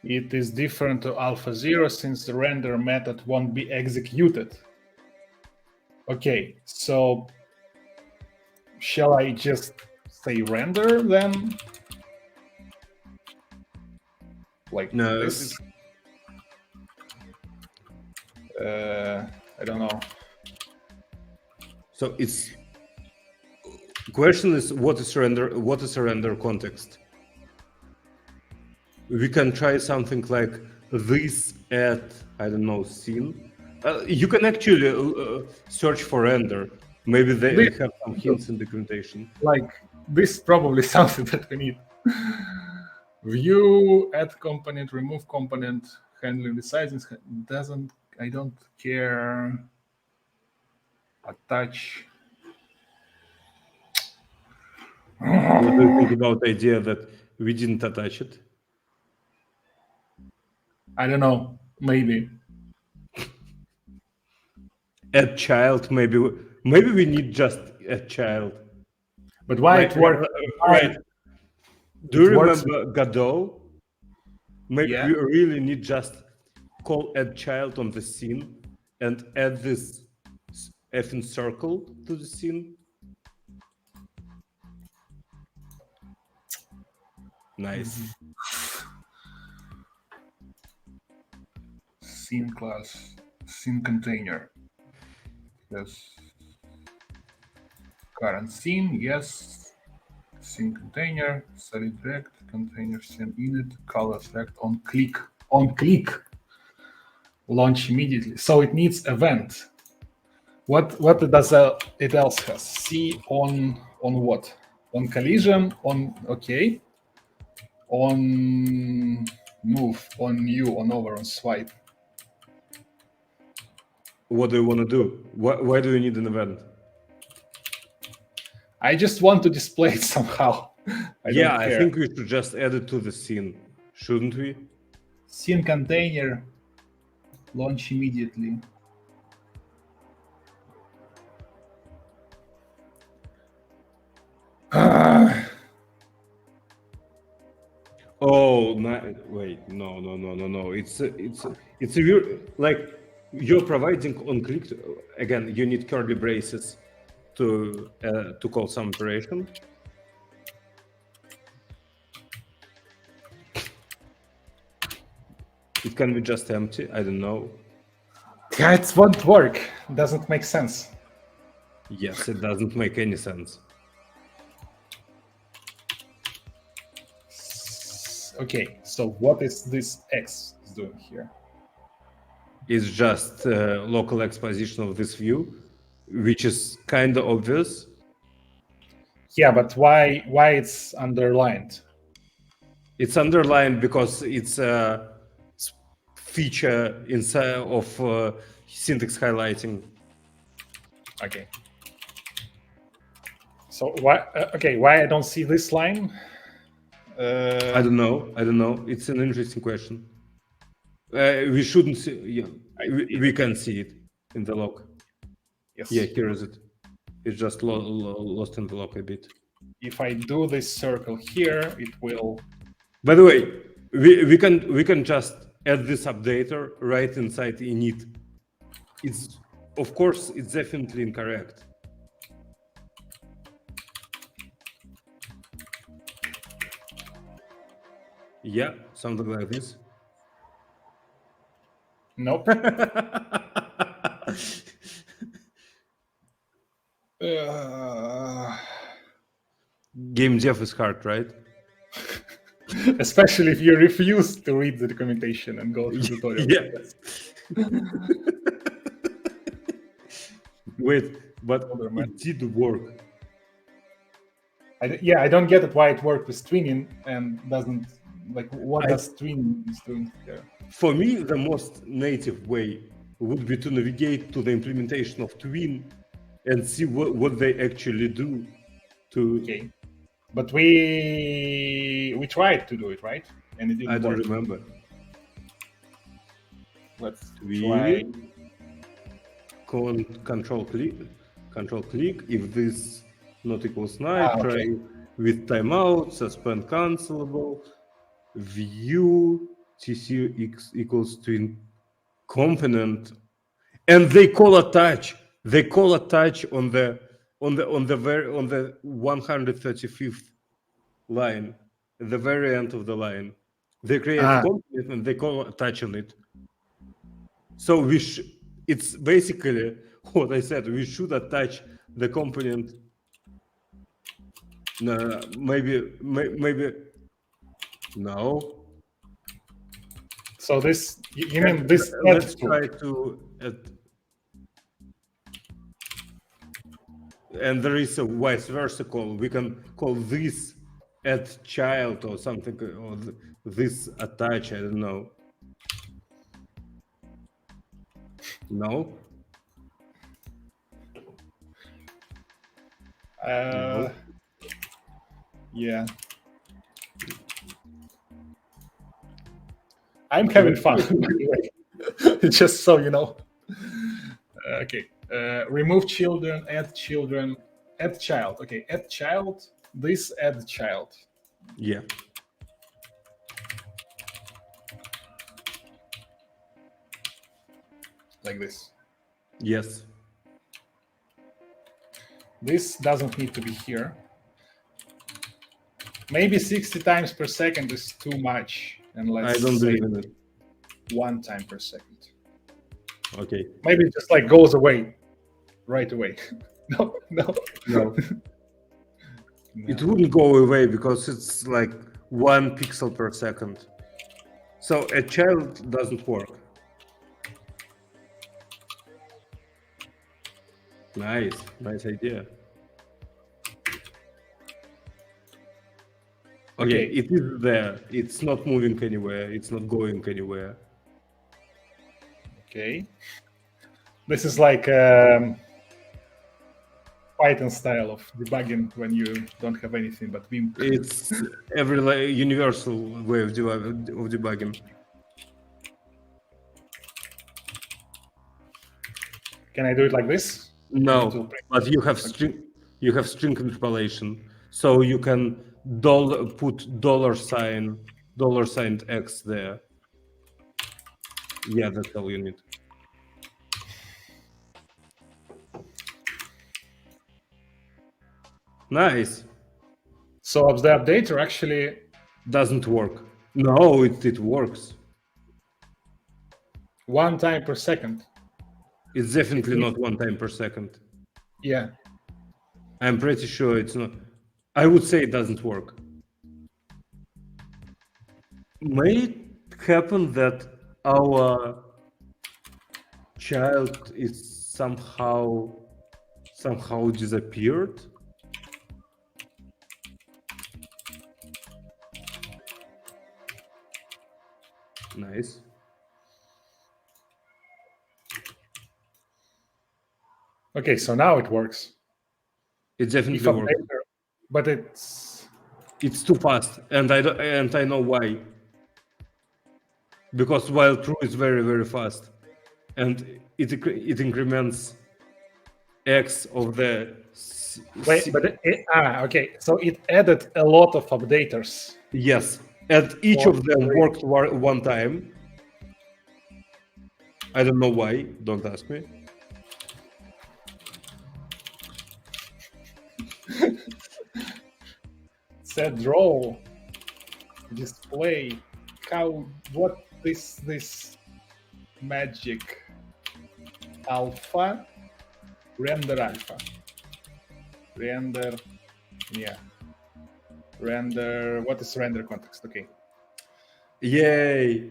A: It is different to alpha 0 since the render method won't be executed. Okay, so shall I just say render then? Like
B: no,
A: this? I don't know.
B: So it's question is what is render? What is a render context? We can try something like this at, I don't know, scene. You can actually search for render. Maybe they have some hints in documentation.
A: Like this probably something that we need. View, add component, remove component, handling the sizes doesn't. I don't care. Attach.
B: What do you think about the idea that we didn't attach it?
A: I don't know. Maybe.
B: Add child, maybe we need just add child.
A: But why it works?
B: Right. Do you
A: It works-
B: remember Godot? Maybe
A: Yeah.
B: we really need just call add child on the scene and add this effing circle to the scene. Nice.
A: Scene class, scene container. Yes. Current scene, yes. Scene container, solid rect, container scene init, color select on click. On click. Launch immediately. So it needs event. What does it else has? See on what? On collision, on okay. On move, on new, on over, on swipe.
B: What do you want to do? Why do you need an event?
A: I just want to display it somehow.
B: I think we should just add it to the scene, shouldn't we?
A: Scene container, launch immediately.
B: Oh, wait, no. It's a weird, like you're providing on click. Again, you need curly braces to call some operation. It can be just empty. I don't know.
A: Yeah, it won't work. It doesn't make sense.
B: Yes, it doesn't make any sense.
A: Okay, so what is this X doing here?
B: It's just local exposition of this view, which is kind of obvious.
A: Yeah, but why it's underlined?
B: It's underlined because it's a feature inside of syntax highlighting.
A: Okay. So why? Okay, why I don't see this line?
B: I don't know. It's an interesting question. We shouldn't see. Yeah, we can see it in the log.
A: Yes.
B: Yeah, here is it. It's just lost in the log a bit.
A: If I do this circle here, it will.
B: By the way, we can just add this updater right inside init. It's of course it's definitely incorrect. Yeah, something like this.
A: Nope.
B: Game dev is hard, right?
A: Especially if you refuse to read the documentation and go through tutorial.
B: Yeah. Wait, but it did work.
A: I don't get it why it worked with tweening and doesn't, like, what does tweening is doing here?
B: For me, the most native way would be to navigate to the implementation of tween and see what they actually do.
A: Okay, but we tried to do it, right? And it didn't
B: I don't
A: work.
B: remember.
A: Let's
B: Try.
A: try.
B: Control click. If this not equals null, try with timeout, suspend cancelable, view tcx equals to component, and they call attach. They call attach on the 135th line, the very end of the line. They create a component and they call attach on it. So it's basically what I said. We should attach the component. No, maybe no.
A: So this, you mean this?
B: Let's try to and there is a vice versa call. We can call this add child or something, or this attach, I don't know. No? No.
A: Yeah. I'm having fun, by the way. Just so you know. Okay. Remove children, add child. Okay, add child. This add child.
B: Yeah.
A: Like this.
B: Yes.
A: This doesn't need to be here. Maybe 60 times per second is too much. And let's
B: I don't
A: say
B: believe in it.
A: 1 time per second.
B: Okay.
A: Maybe it just like goes away right away. No.
B: No. It wouldn't go away because it's like 1 pixel per second. So a child doesn't work. Nice idea. Okay, it is there. It's not moving anywhere. It's not going anywhere.
A: Okay. This is like Python style of debugging when you don't have anything but Vim.
B: It's every universal way of debugging.
A: Can I do it like this?
B: No, but you have string interpolation, so you can put $sign $X there. Yeah, that's all you need. Nice.
A: So the updater actually
B: Doesn't work. No, it works.
A: 1 time per second.
B: It's definitely not 1 time per second.
A: Yeah.
B: I'm pretty sure it's not. I would say it doesn't work. May it happen that our child is somehow disappeared? Nice.
A: Okay, so now it works.
B: It definitely
A: If
B: works.
A: updater, but
B: It's too fast, and I know why. Because while true is very, very fast, and it increments X of the.
A: wait, but okay. So it added a lot of updaters.
B: Yes, and each of them worked 1 time. I don't know why. Don't ask me.
A: Set draw, display, what this magic alpha, render alpha, render, yeah, render. What is render context? Okay.
B: Yay!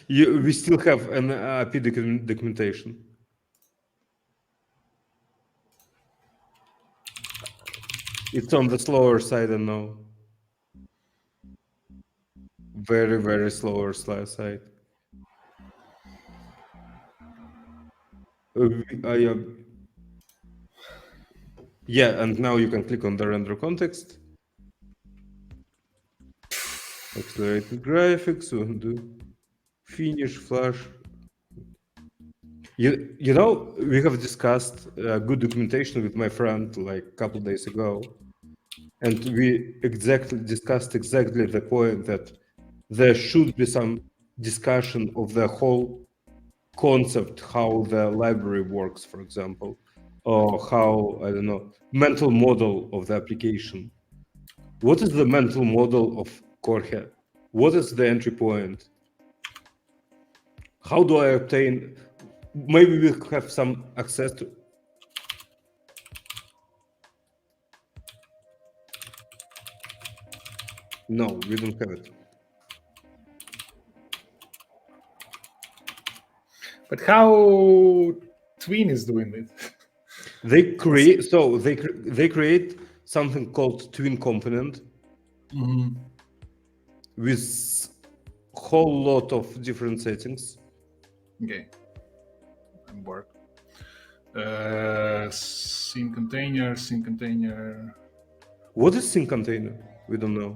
B: We still have an API documentation. It's on the slower side, I know. Very, very slower side. Yeah, and now you can click on the render context. Accelerated graphics, undo, finish, flash. You know, we have discussed good documentation with my friend like a couple days ago, and we discussed exactly the point that there should be some discussion of the whole concept, how the library works, for example, or how, I don't know, mental model of the application. What is the mental model of KorGE? What is the entry point? How do I obtain? Maybe we have some access to. No, we don't have it.
A: But how Tween is doing it?
B: They create something called tween component with whole lot of different settings.
A: Okay, I'm bored. Scene container.
B: What is sync container? We don't know.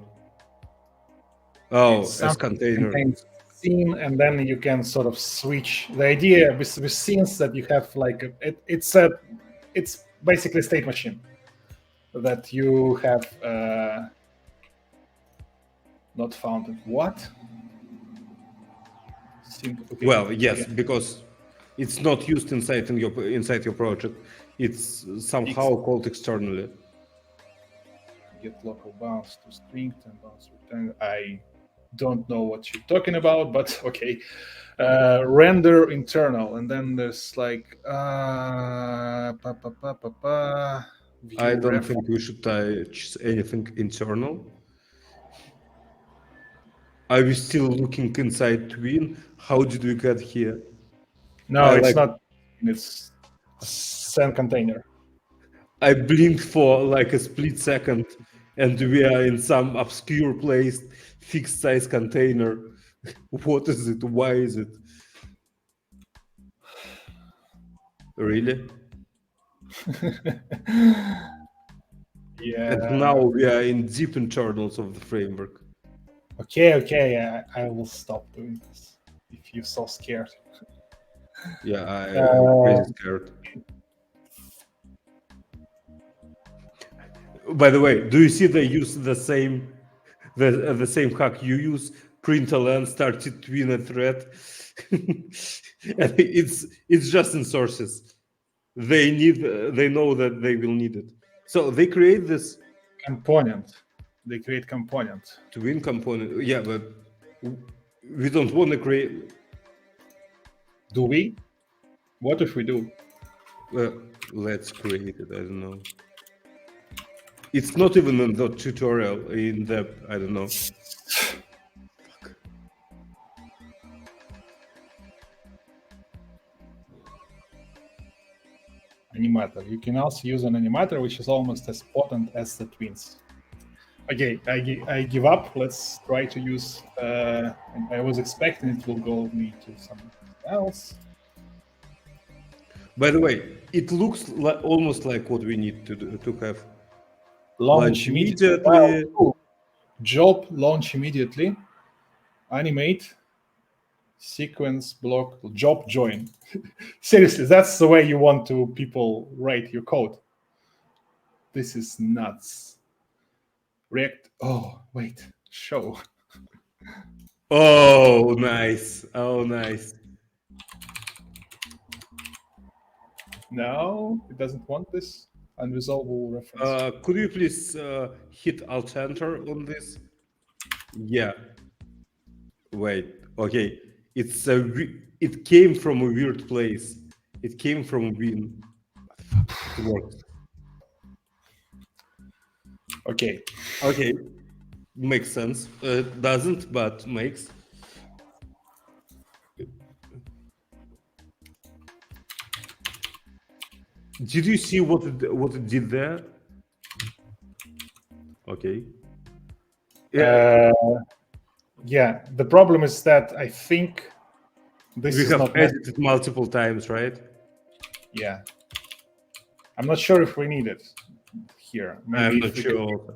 B: Oh,
A: It's
B: as
A: something that
B: container.
A: contains scene, and then you can sort of switch. The idea with scenes that you have like it's basically a state machine that you have not found. What? Okay.
B: Well, yes,
A: Yeah.
B: because it's not used inside your project. It's somehow called externally.
A: Get local bounds to string and bounds return. I don't know what you're talking about, but okay. Render internal, and then there's like
B: I don't think we should touch anything internal. Are we still looking inside tween? How did we get here?
A: No, it's not. It's send container.
B: I blinked for like a split second, and we are in some obscure place, fixed size container. What is it? Why is it? Really?
A: Yeah.
B: And now we are in deep internals of the framework.
A: Okay. I will stop doing this if you're so scared.
B: Yeah, I'm crazy scared. By the way, do you see they use the same hack you use? Println started tween a thread, and it's just in sources. They know that they will need it, so they create this
A: Component. They create component.
B: tween component. Yeah, but we don't want to create.
A: Do we? What if we do?
B: Let's create it. I don't know. It's not even in the tutorial. In the I don't know.
A: Animator. You can also use an animator which is almost as potent as the tweens. Okay, I give up. Let's try to use. I was expecting it will go me to something else.
B: By the way, it looks almost like what we need to have.
A: Launch immediately. Job launch immediately. Animate. Sequence block. Job join. Seriously, that's the way you want to people write your code. This is nuts. React. Oh wait. Show.
B: Oh, nice. Oh, nice.
A: No, it doesn't want this unresolvable reference.
B: Could you please hit Alt Enter on this? Yeah. Wait. Okay. It came from a weird place. It came from Win. It works.
A: Okay.
B: Okay. Makes sense. Doesn't, but makes. Did you see what it did there? Okay.
A: Yeah. Yeah. The problem is that I think this
B: We
A: is
B: have
A: not
B: edited multiple times, right?
A: Yeah. I'm not sure if we need it here. Maybe
B: I'm not sure.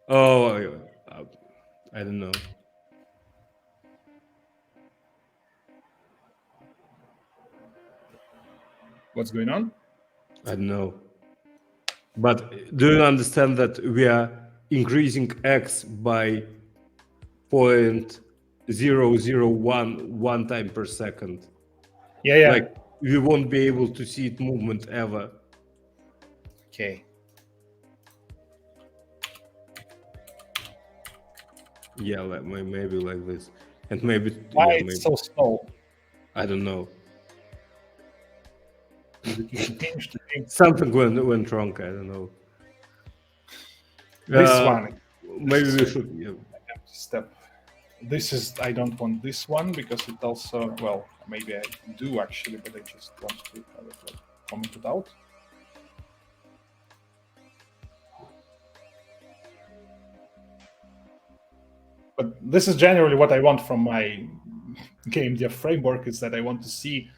B: Oh, I don't know.
A: What's going on?
B: I don't know. But do you understand that we are increasing x by 0.0011 time per second?
A: Yeah.
B: Like we won't be able to see it movement ever.
A: Okay.
B: Yeah, like maybe like this, and maybe
A: Why
B: yeah,
A: it's
B: maybe.
A: so slow?
B: I don't know.
A: Something
B: went wrong. I don't know.
A: This one.
B: Maybe we should. Yeah.
A: Step. This is. I don't want this one because it also. Well, maybe I do actually, but I just want to have it like commented out. But this is generally what I want from my game dev framework, is that I want to see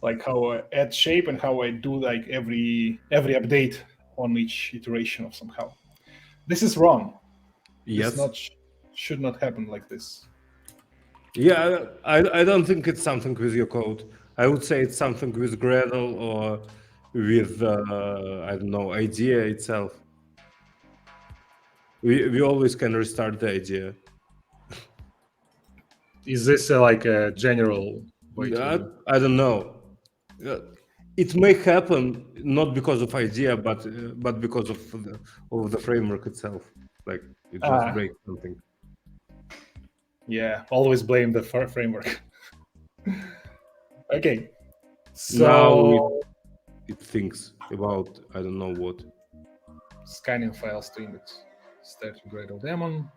A: like how I add shape and how I do like every update on each iteration of somehow. This is wrong.
B: Yes.
A: This should not happen like this.
B: Yeah, I don't think it's something with your code. I would say it's something with Gradle or with I don't know, idea itself. We always can restart the idea.
A: Is this like a general way to?
B: I don't know. It may happen not because of idea, but because of the framework itself. Like it just breaks something.
A: Yeah, always blame the framework. Okay,
B: Now
A: so
B: it thinks about I don't know what.
A: scanning files to index. Start Gradle daemon.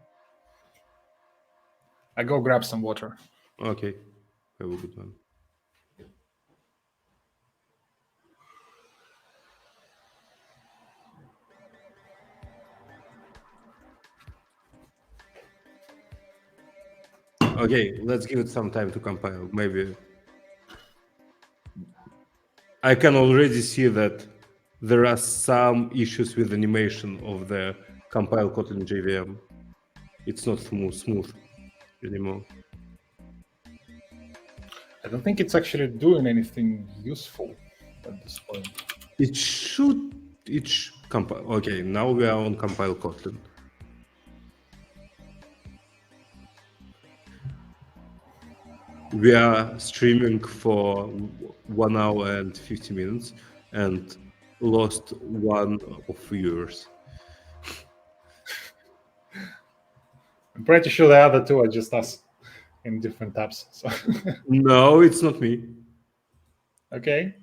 A: I go grab some water.
B: Okay, have a good one. Okay, let's give it some time to compile. Maybe I can already see that there are some issues with animation of the compile Kotlin JVM. It's not smooth anymore.
A: I don't think it's actually doing anything useful at this point.
B: It should compile. Okay, now we are on compile Kotlin. We are streaming for 1 hour and 50 minutes and lost one of viewers.
A: I'm pretty sure the other two are just us in different tabs. So
B: No, it's not me.
A: okay.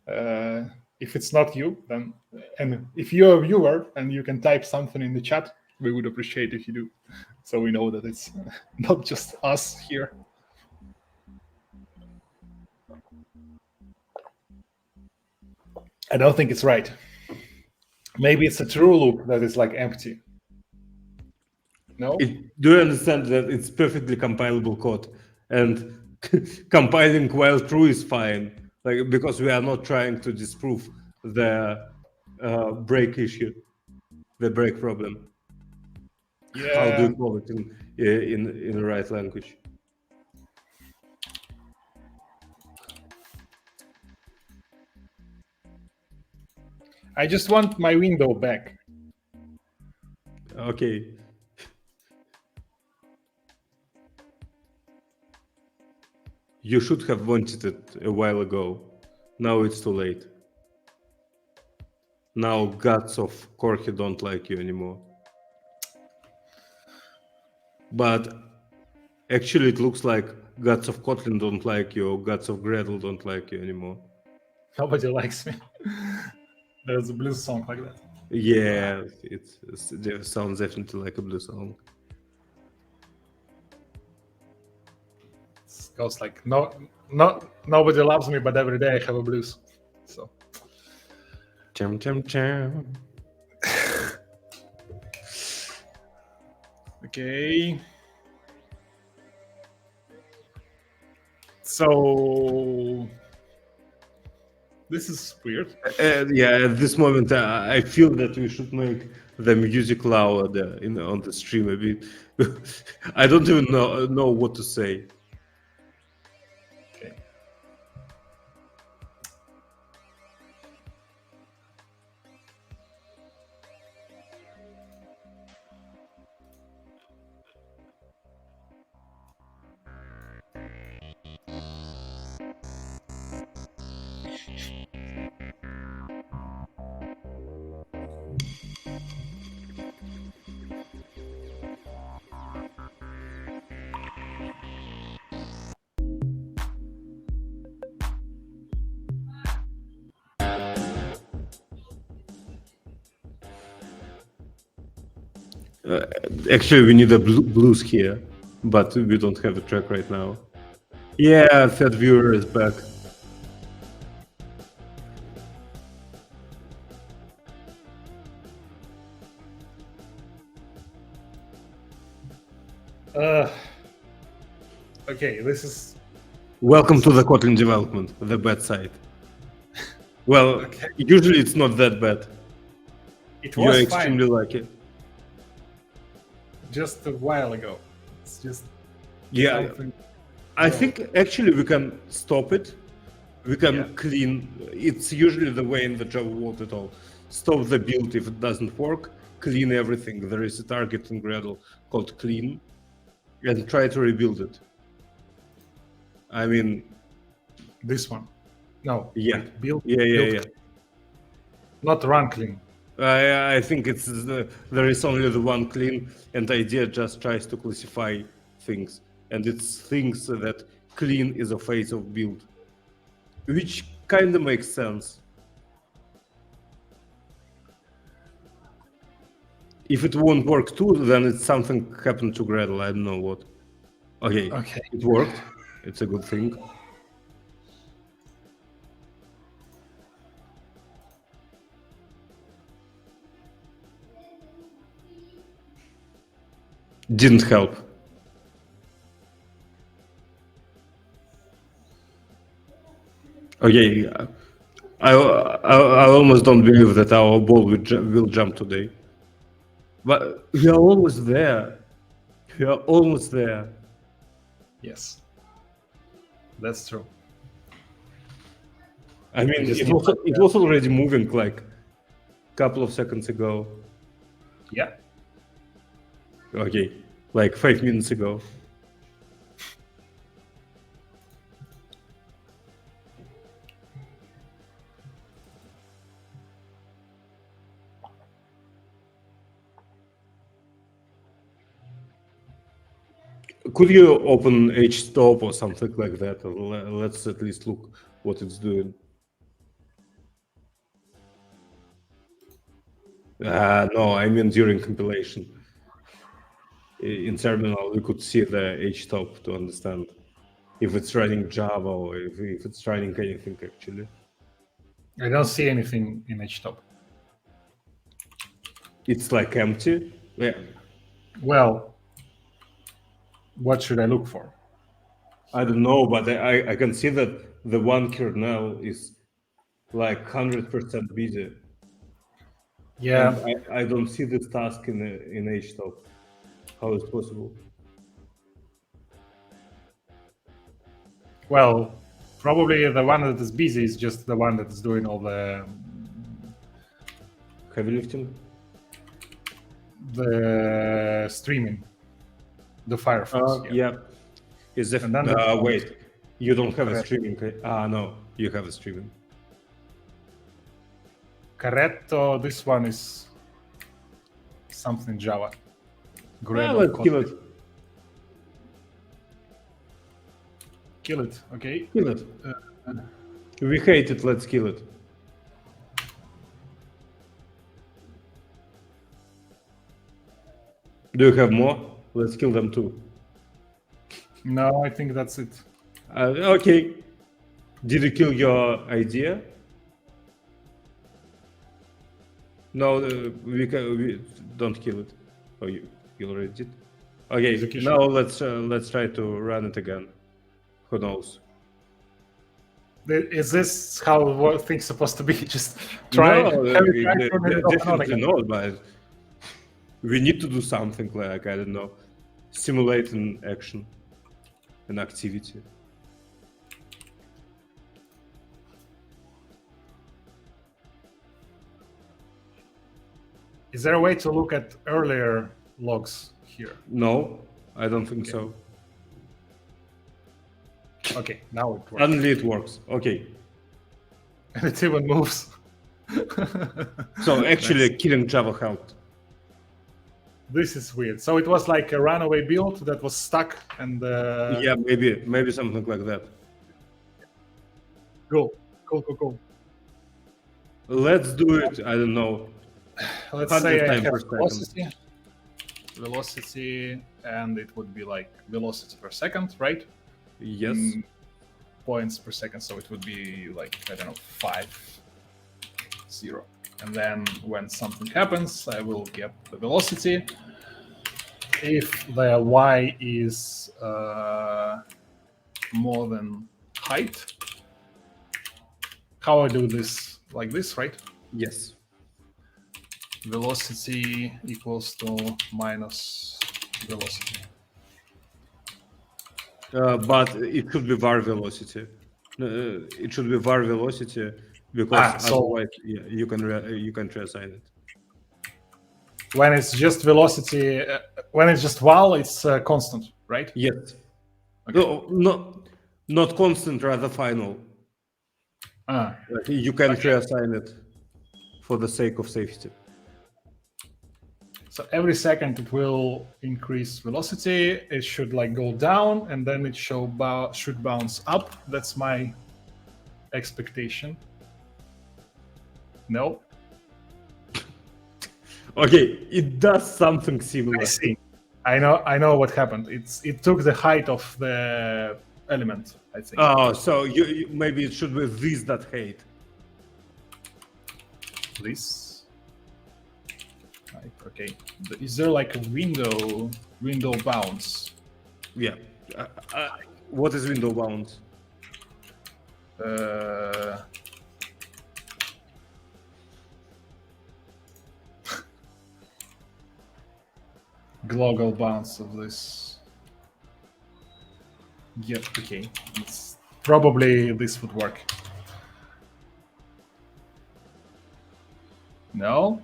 A: If it's not you, then and if you're a viewer and you can type something in the chat, we would appreciate if you do, so we know that it's not just us here. I don't think it's right. Maybe it's a true loop that is like empty. No?
B: Do you understand that it's perfectly compilable code, and compiling while true is fine, like because we are not trying to disprove the break issue, the break problem.
A: Yeah.
B: How do you call it in the right language?
A: I just want my window back.
B: Okay. You should have wanted it a while ago. Now it's too late. Now gods of KorGE don't like you anymore. But actually it looks like gods of Kotlin don't like you, or gods of Gradle don't like you anymore.
A: Nobody likes me. There's a blues song like that.
B: Yeah, it sounds definitely like a blues song.
A: It goes like nobody loves me, but every day I have a blues. So
B: Cham cham cham.
A: okay. So this is weird.
B: Yeah, at this moment, I feel that we should make the music louder on the stream a bit. I don't even know what to say.
A: Okay.
B: Actually, we need a blues here, but we don't have a track right now. Yeah, third viewer is back.
A: Okay, this is
B: Welcome to the Kotlin development, the bad side. Well,
A: okay.
B: usually it's not that bad.
A: It
B: You're
A: was
B: extremely
A: fine
B: lucky.
A: just a while ago. It's just
B: Yeah,
A: something.
B: I
A: No.
B: think actually we can stop it. We can
A: Yeah.
B: clean. It's usually the way in the Java world at all. Stop the build if it doesn't work. Clean everything. There is a target in Gradle called clean, and try to rebuild it. I mean,
A: This one. No.
B: yeah,
A: Wait, build.
B: yeah.
A: Build, not run clean.
B: I think it's there is only the one clean, and the idea just tries to classify things, and it's things that clean is a phase of build, which kind of makes sense. If it won't work too, then it's something happened to Gradle. I don't know what. Okay,
A: Okay.
B: it worked. It's a good thing. Didn't help. Okay, I almost don't believe that our ball will jump today. But we are almost there. We are almost there.
A: Yes. That's true.
B: I mean,
A: just
B: it
A: need
B: was already moving like a couple of seconds ago.
A: Yeah.
B: Okay, like 5 minutes ago. Could you open HTOP or something like that? Let's at least look what it's doing. No, I mean during compilation. In terminal, we could see the HTOP to understand if it's running Java or if it's running anything actually.
A: I don't see anything in HTOP.
B: It's like empty. Yeah.
A: Well, what should I look for?
B: I don't know, but I can see that the one kernel is like 100% busy.
A: Yeah.
B: And I don't see this task in HTOP. How is it possible?
A: Well, probably the one that is busy is just the one that is doing all the
B: Heavy lifting?
A: streaming, the Firefox.
B: Yeah. Is if
A: And then
B: wait, you don't have a
A: Correct.
B: streaming? No, you have a streaming.
A: Corretto, this one is something Java. Gradle,
B: Let's kill
A: Kotlin.
B: it.
A: Kill it, okay?
B: Kill it. We hate it. Let's kill it. Do you have more? Let's kill them too.
A: No, I think that's it.
B: Okay. Did you kill your idea? No, we don't kill it. Oh, you already did. Okay.
A: Execution.
B: Now let's try to run it again. Who knows?
A: Is this how things supposed to be? Just try.
B: No,
A: every time turn it off and on
B: definitely
A: again.
B: not. But we need to do something like I don't know, simulate an action, an activity.
A: Is there a way to look at earlier logs here?
B: No, I don't think so.
A: Okay, now it works.
B: Suddenly it works. Okay.
A: And it even moves.
B: So actually, killing Java helped.
A: This is weird. So it was like a runaway build that was stuck and
B: Yeah, maybe something like that.
A: Cool.
B: Let's do it. I don't know.
A: Let's
B: 100
A: say I
B: times
A: have
B: per second.
A: velocity, and it would be like velocity per second, right?
B: Yes.
A: Points per second, so it would be like, I don't know, 5, 0. And then when something happens, I will get the velocity. if the y is more than height. How I do this? Like this, right?
B: Yes.
A: Velocity equals to minus velocity.
B: But it should be var velocity. It should be var velocity because
A: So
B: otherwise, yeah, you can reassign it.
A: when it's just velocity, when it's just val, it's constant, right?
B: Yes.
A: Okay.
B: No, not constant, rather final.
A: Ah,
B: Like, you can reassign it for the sake of safety.
A: so every second it will increase velocity. It should like go down, and then it should bounce up. That's my expectation. No,
B: Okay, it does something similar.
A: I see. I know what happened. It took the height of the element, I think.
B: Oh, so you maybe it should be this that height.
A: This. Right, okay. Is there like a window bounds?
B: Yeah. What is window bound?
A: Global bounds of this. Yep. Okay. It's probably this would work. No.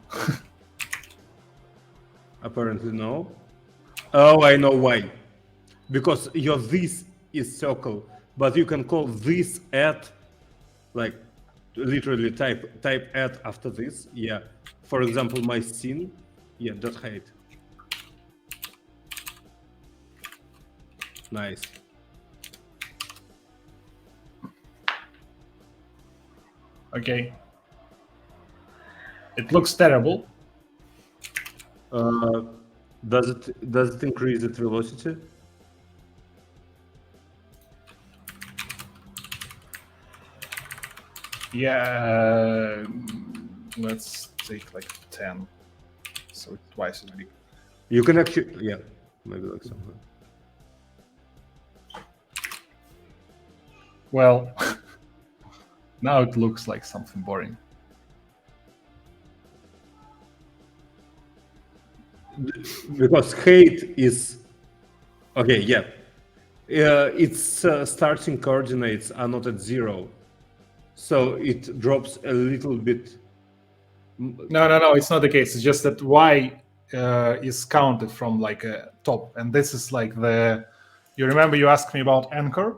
B: Apparently no. Oh, I know why. Because your this is circle, but you can call this at, like, literally type at after this. Yeah. For example, my scene. Yeah, dot height. Nice.
A: Okay. It looks terrible.
B: Does it increase its velocity?
A: Yeah. Let's take like 10. So it's twice as big.
B: You can actually, yeah, maybe like something.
A: Well, now it looks like something boring.
B: Because height is okay. Yeah, its starting coordinates are not at 0, so it drops a little bit.
A: No, it's not the case. It's just that y is counted from like a top, and this is like the. You remember you asked me about anchor?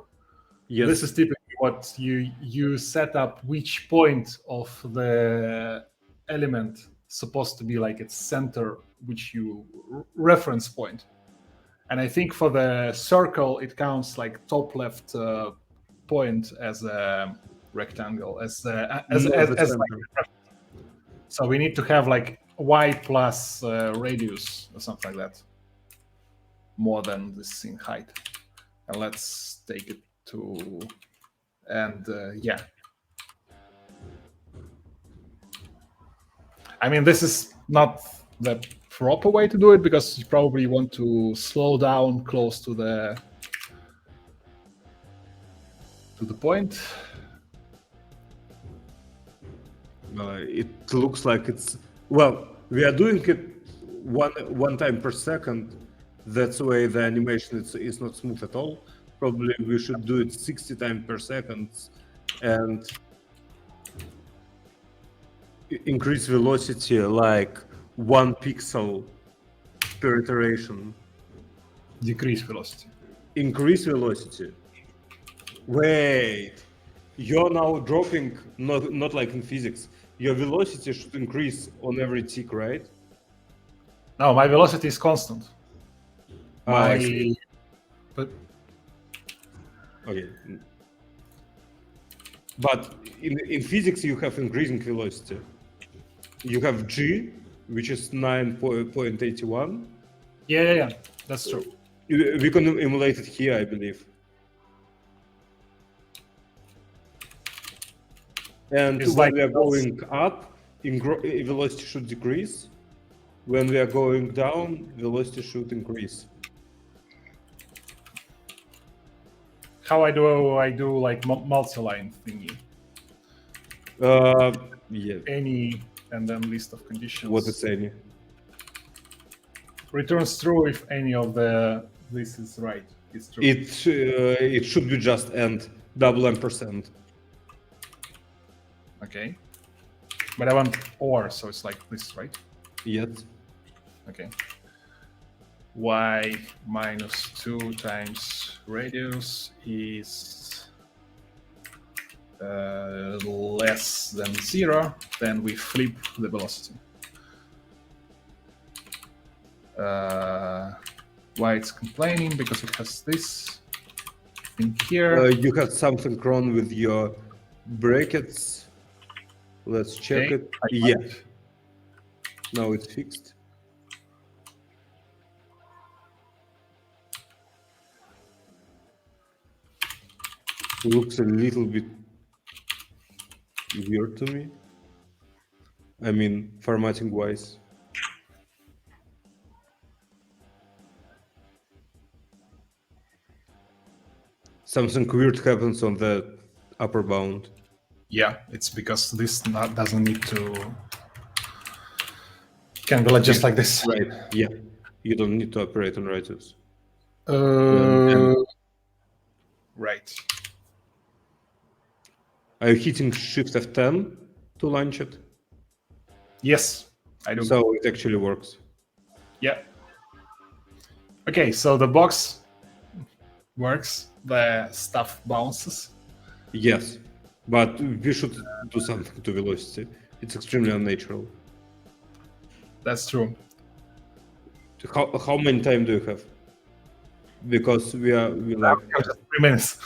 B: Yes.
A: This is typically what you set up which point of the element supposed to be like its center, which you reference point. And I think for the circle, it counts like top left point as a rectangle, as
B: Not
A: as
B: the
A: like,
B: center.
A: so we need to have like y plus radius or something like that, more than the scene height. And let's take it to, and yeah. I mean, this is not the proper way to do it because you probably want to slow down close to the point.
B: It looks like it's, well, we are doing it one time per second. That's why the animation is not smooth at all. Probably we should do it 60 times per second and increase velocity like 1 pixel per iteration.
A: Decrease velocity.
B: Increase velocity. Wait, you're now dropping, not like in physics. Your velocity should increase on every tick, right?
A: No, my velocity is constant.
B: I see.
A: But
B: Okay. But in physics, you have increasing velocity. You have g, which is 9.81.
A: yeah, that's true.
B: We can emulate it here, I believe. And
A: It's
B: when
A: like
B: we are going up, velocity should decrease when we are going down, velocity should increase.
A: How I do like multi-line thingy.
B: Yeah.
A: Any and then list of conditions.
B: What is any?
A: Returns true if any of this is right. It's true.
B: It should be just and double %.
A: Okay. But I want or, so it's like this, right?
B: Yes.
A: Okay. Y minus 2 times radius is less than 0, then we flip the velocity. Why it's complaining? Because it has this thing here.
B: You have something wrong with your brackets. Let's check
A: Okay,
B: it. Yeah. Now it's fixed. Looks a little bit weird to me. I mean, formatting wise. Something weird happens on the upper bound.
A: Yeah, it's because this doesn't need to. Can be just like this.
B: Right. Yeah. You don't need to operate on radius.
A: Right.
B: Are you hitting Shift F10 to launch it?
A: Yes, I do.
B: So it actually works.
A: Yeah. Okay, so the box works. The stuff bounces.
B: Yes, but we should do something to velocity. It's extremely unnatural.
A: That's true.
B: How many time do you have? Because we like
A: Just 3 minutes.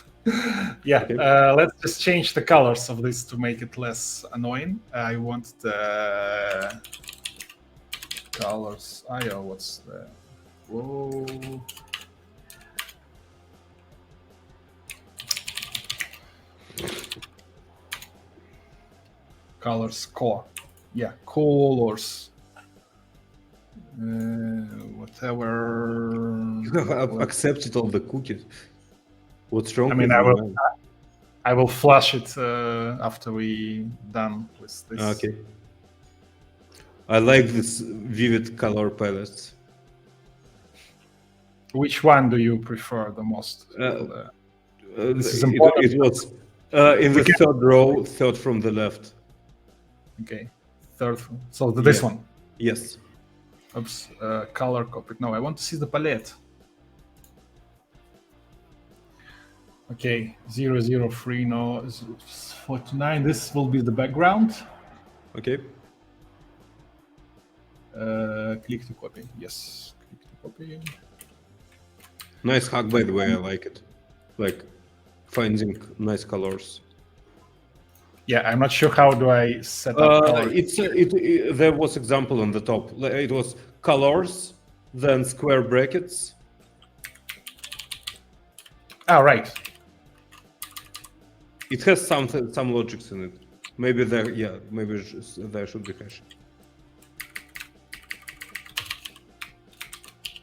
A: Yeah.
B: Okay.
A: Let's just change the colors of this to make it less annoying. I want the colors. What's the? Whoa. Colors core. Yeah, colors. Whatever.
B: you have accepted all the cookies. What's wrong?
A: I mean,
B: with
A: I will flash it after we done with this.
B: Okay. I like this vivid color palettes.
A: Which one do you prefer the most? This is
B: it,
A: important.
B: it was in the third row, third from the left.
A: Okay, third. So this
B: Yeah.
A: one.
B: Yes.
A: Oops. Color copy. No, I want to see the palette. Okay, 003. No, 49. This will be the background.
B: Okay.
A: Click to copy. Yes, click to copy.
B: Nice hack, by the way. I like it. Like finding nice colors.
A: Yeah, I'm not sure how do I set up color.
B: There was example on the top. It was colors, then square brackets.
A: Right.
B: It has some logics in it. Maybe there, yeah, maybe there should be hash.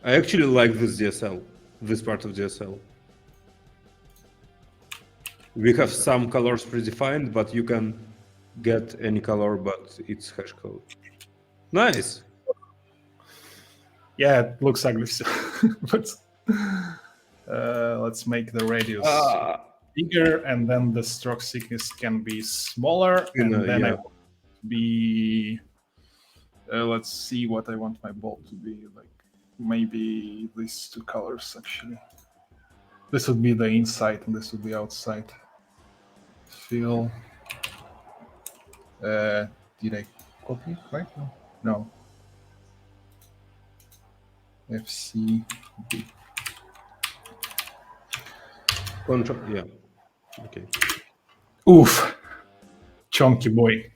B: I actually like this DSL, this part of DSL. We have some colors predefined, but you can get any color, but it's hash code. Nice.
A: Yeah, it looks ugly, but let's make the radius bigger, and then the stroke thickness can be smaller, and then I want to be. Let's see what I want my bolt to be like. Maybe these two colors actually. This would be the inside, and this would be outside. Fill. Did I copy it right? No. FCB.
B: Control, yeah. Okay.
A: Oof. Chunky boy.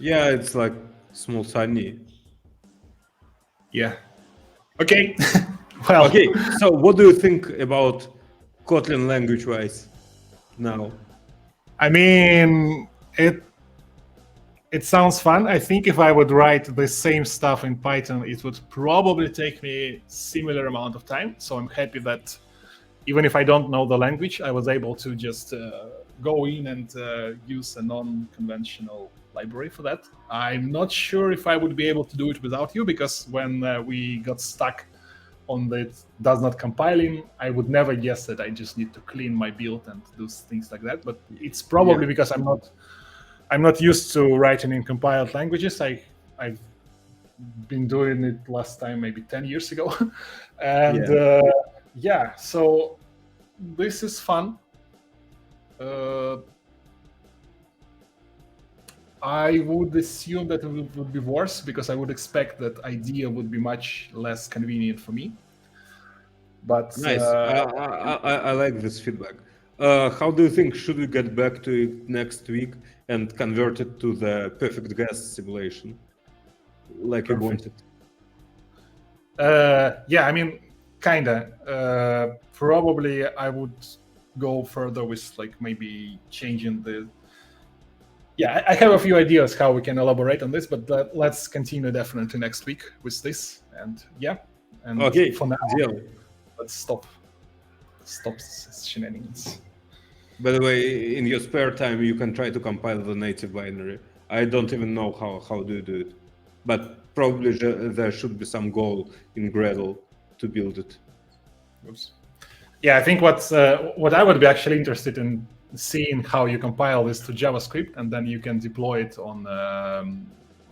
B: Yeah, it's like small tiny.
A: Yeah. Okay. Well.
B: Okay, so what do you think about Kotlin language-wise now?
A: I mean, It sounds fun. I think if I would write the same stuff in Python, it would probably take me similar amount of time. So I'm happy that even if I don't know the language, I was able to just go in and use a non-conventional library for that. I'm not sure if I would be able to do it without you, because when we got stuck on the does not compiling, I would never guess that I just need to clean my build and do things like that. But it's probably because I'm not used to writing in compiled languages. I've been doing it last time maybe 10 years ago. And so this is fun. I would assume that it would be worse, because I would expect that IDEA would be much less convenient for me. But
B: nice. I like this feedback. How do you think, should we get back to it next week and convert it to the perfect guess simulation like you wanted?
A: Yeah, I mean, kinda. Probably I would go further with like maybe changing the. Yeah, I have a few ideas how we can elaborate on this, but let's continue definitely next week with this. And yeah, and
B: Okay,
A: for now,
B: deal.
A: let's stop shenanigans.
B: By the way, in your spare time, you can try to compile the native binary. I don't even know how do you do it, but probably there should be some goal in Gradle to build it.
A: Oops. Yeah, I think what I would be actually interested in seeing how you compile this to JavaScript, and then you can deploy it on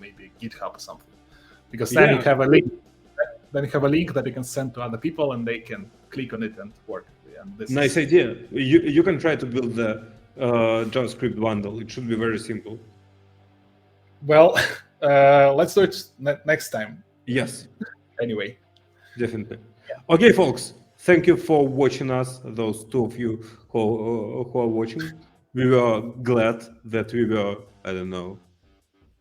A: maybe GitHub or something, because then you have a link. Then you have a link that you can send to other people, and they can click on it and work. And this
B: nice idea. You can try to build the JavaScript bundle. It should be very simple.
A: Well, let's do it next time.
B: Yes.
A: Anyway.
B: Definitely. Yeah. Okay, folks. Thank you for watching us, those two of you who are watching. We were glad that we were, I don't know,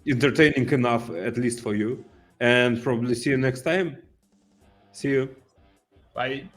B: entertaining enough, at least for you. And probably see you next time. See you.
A: Bye.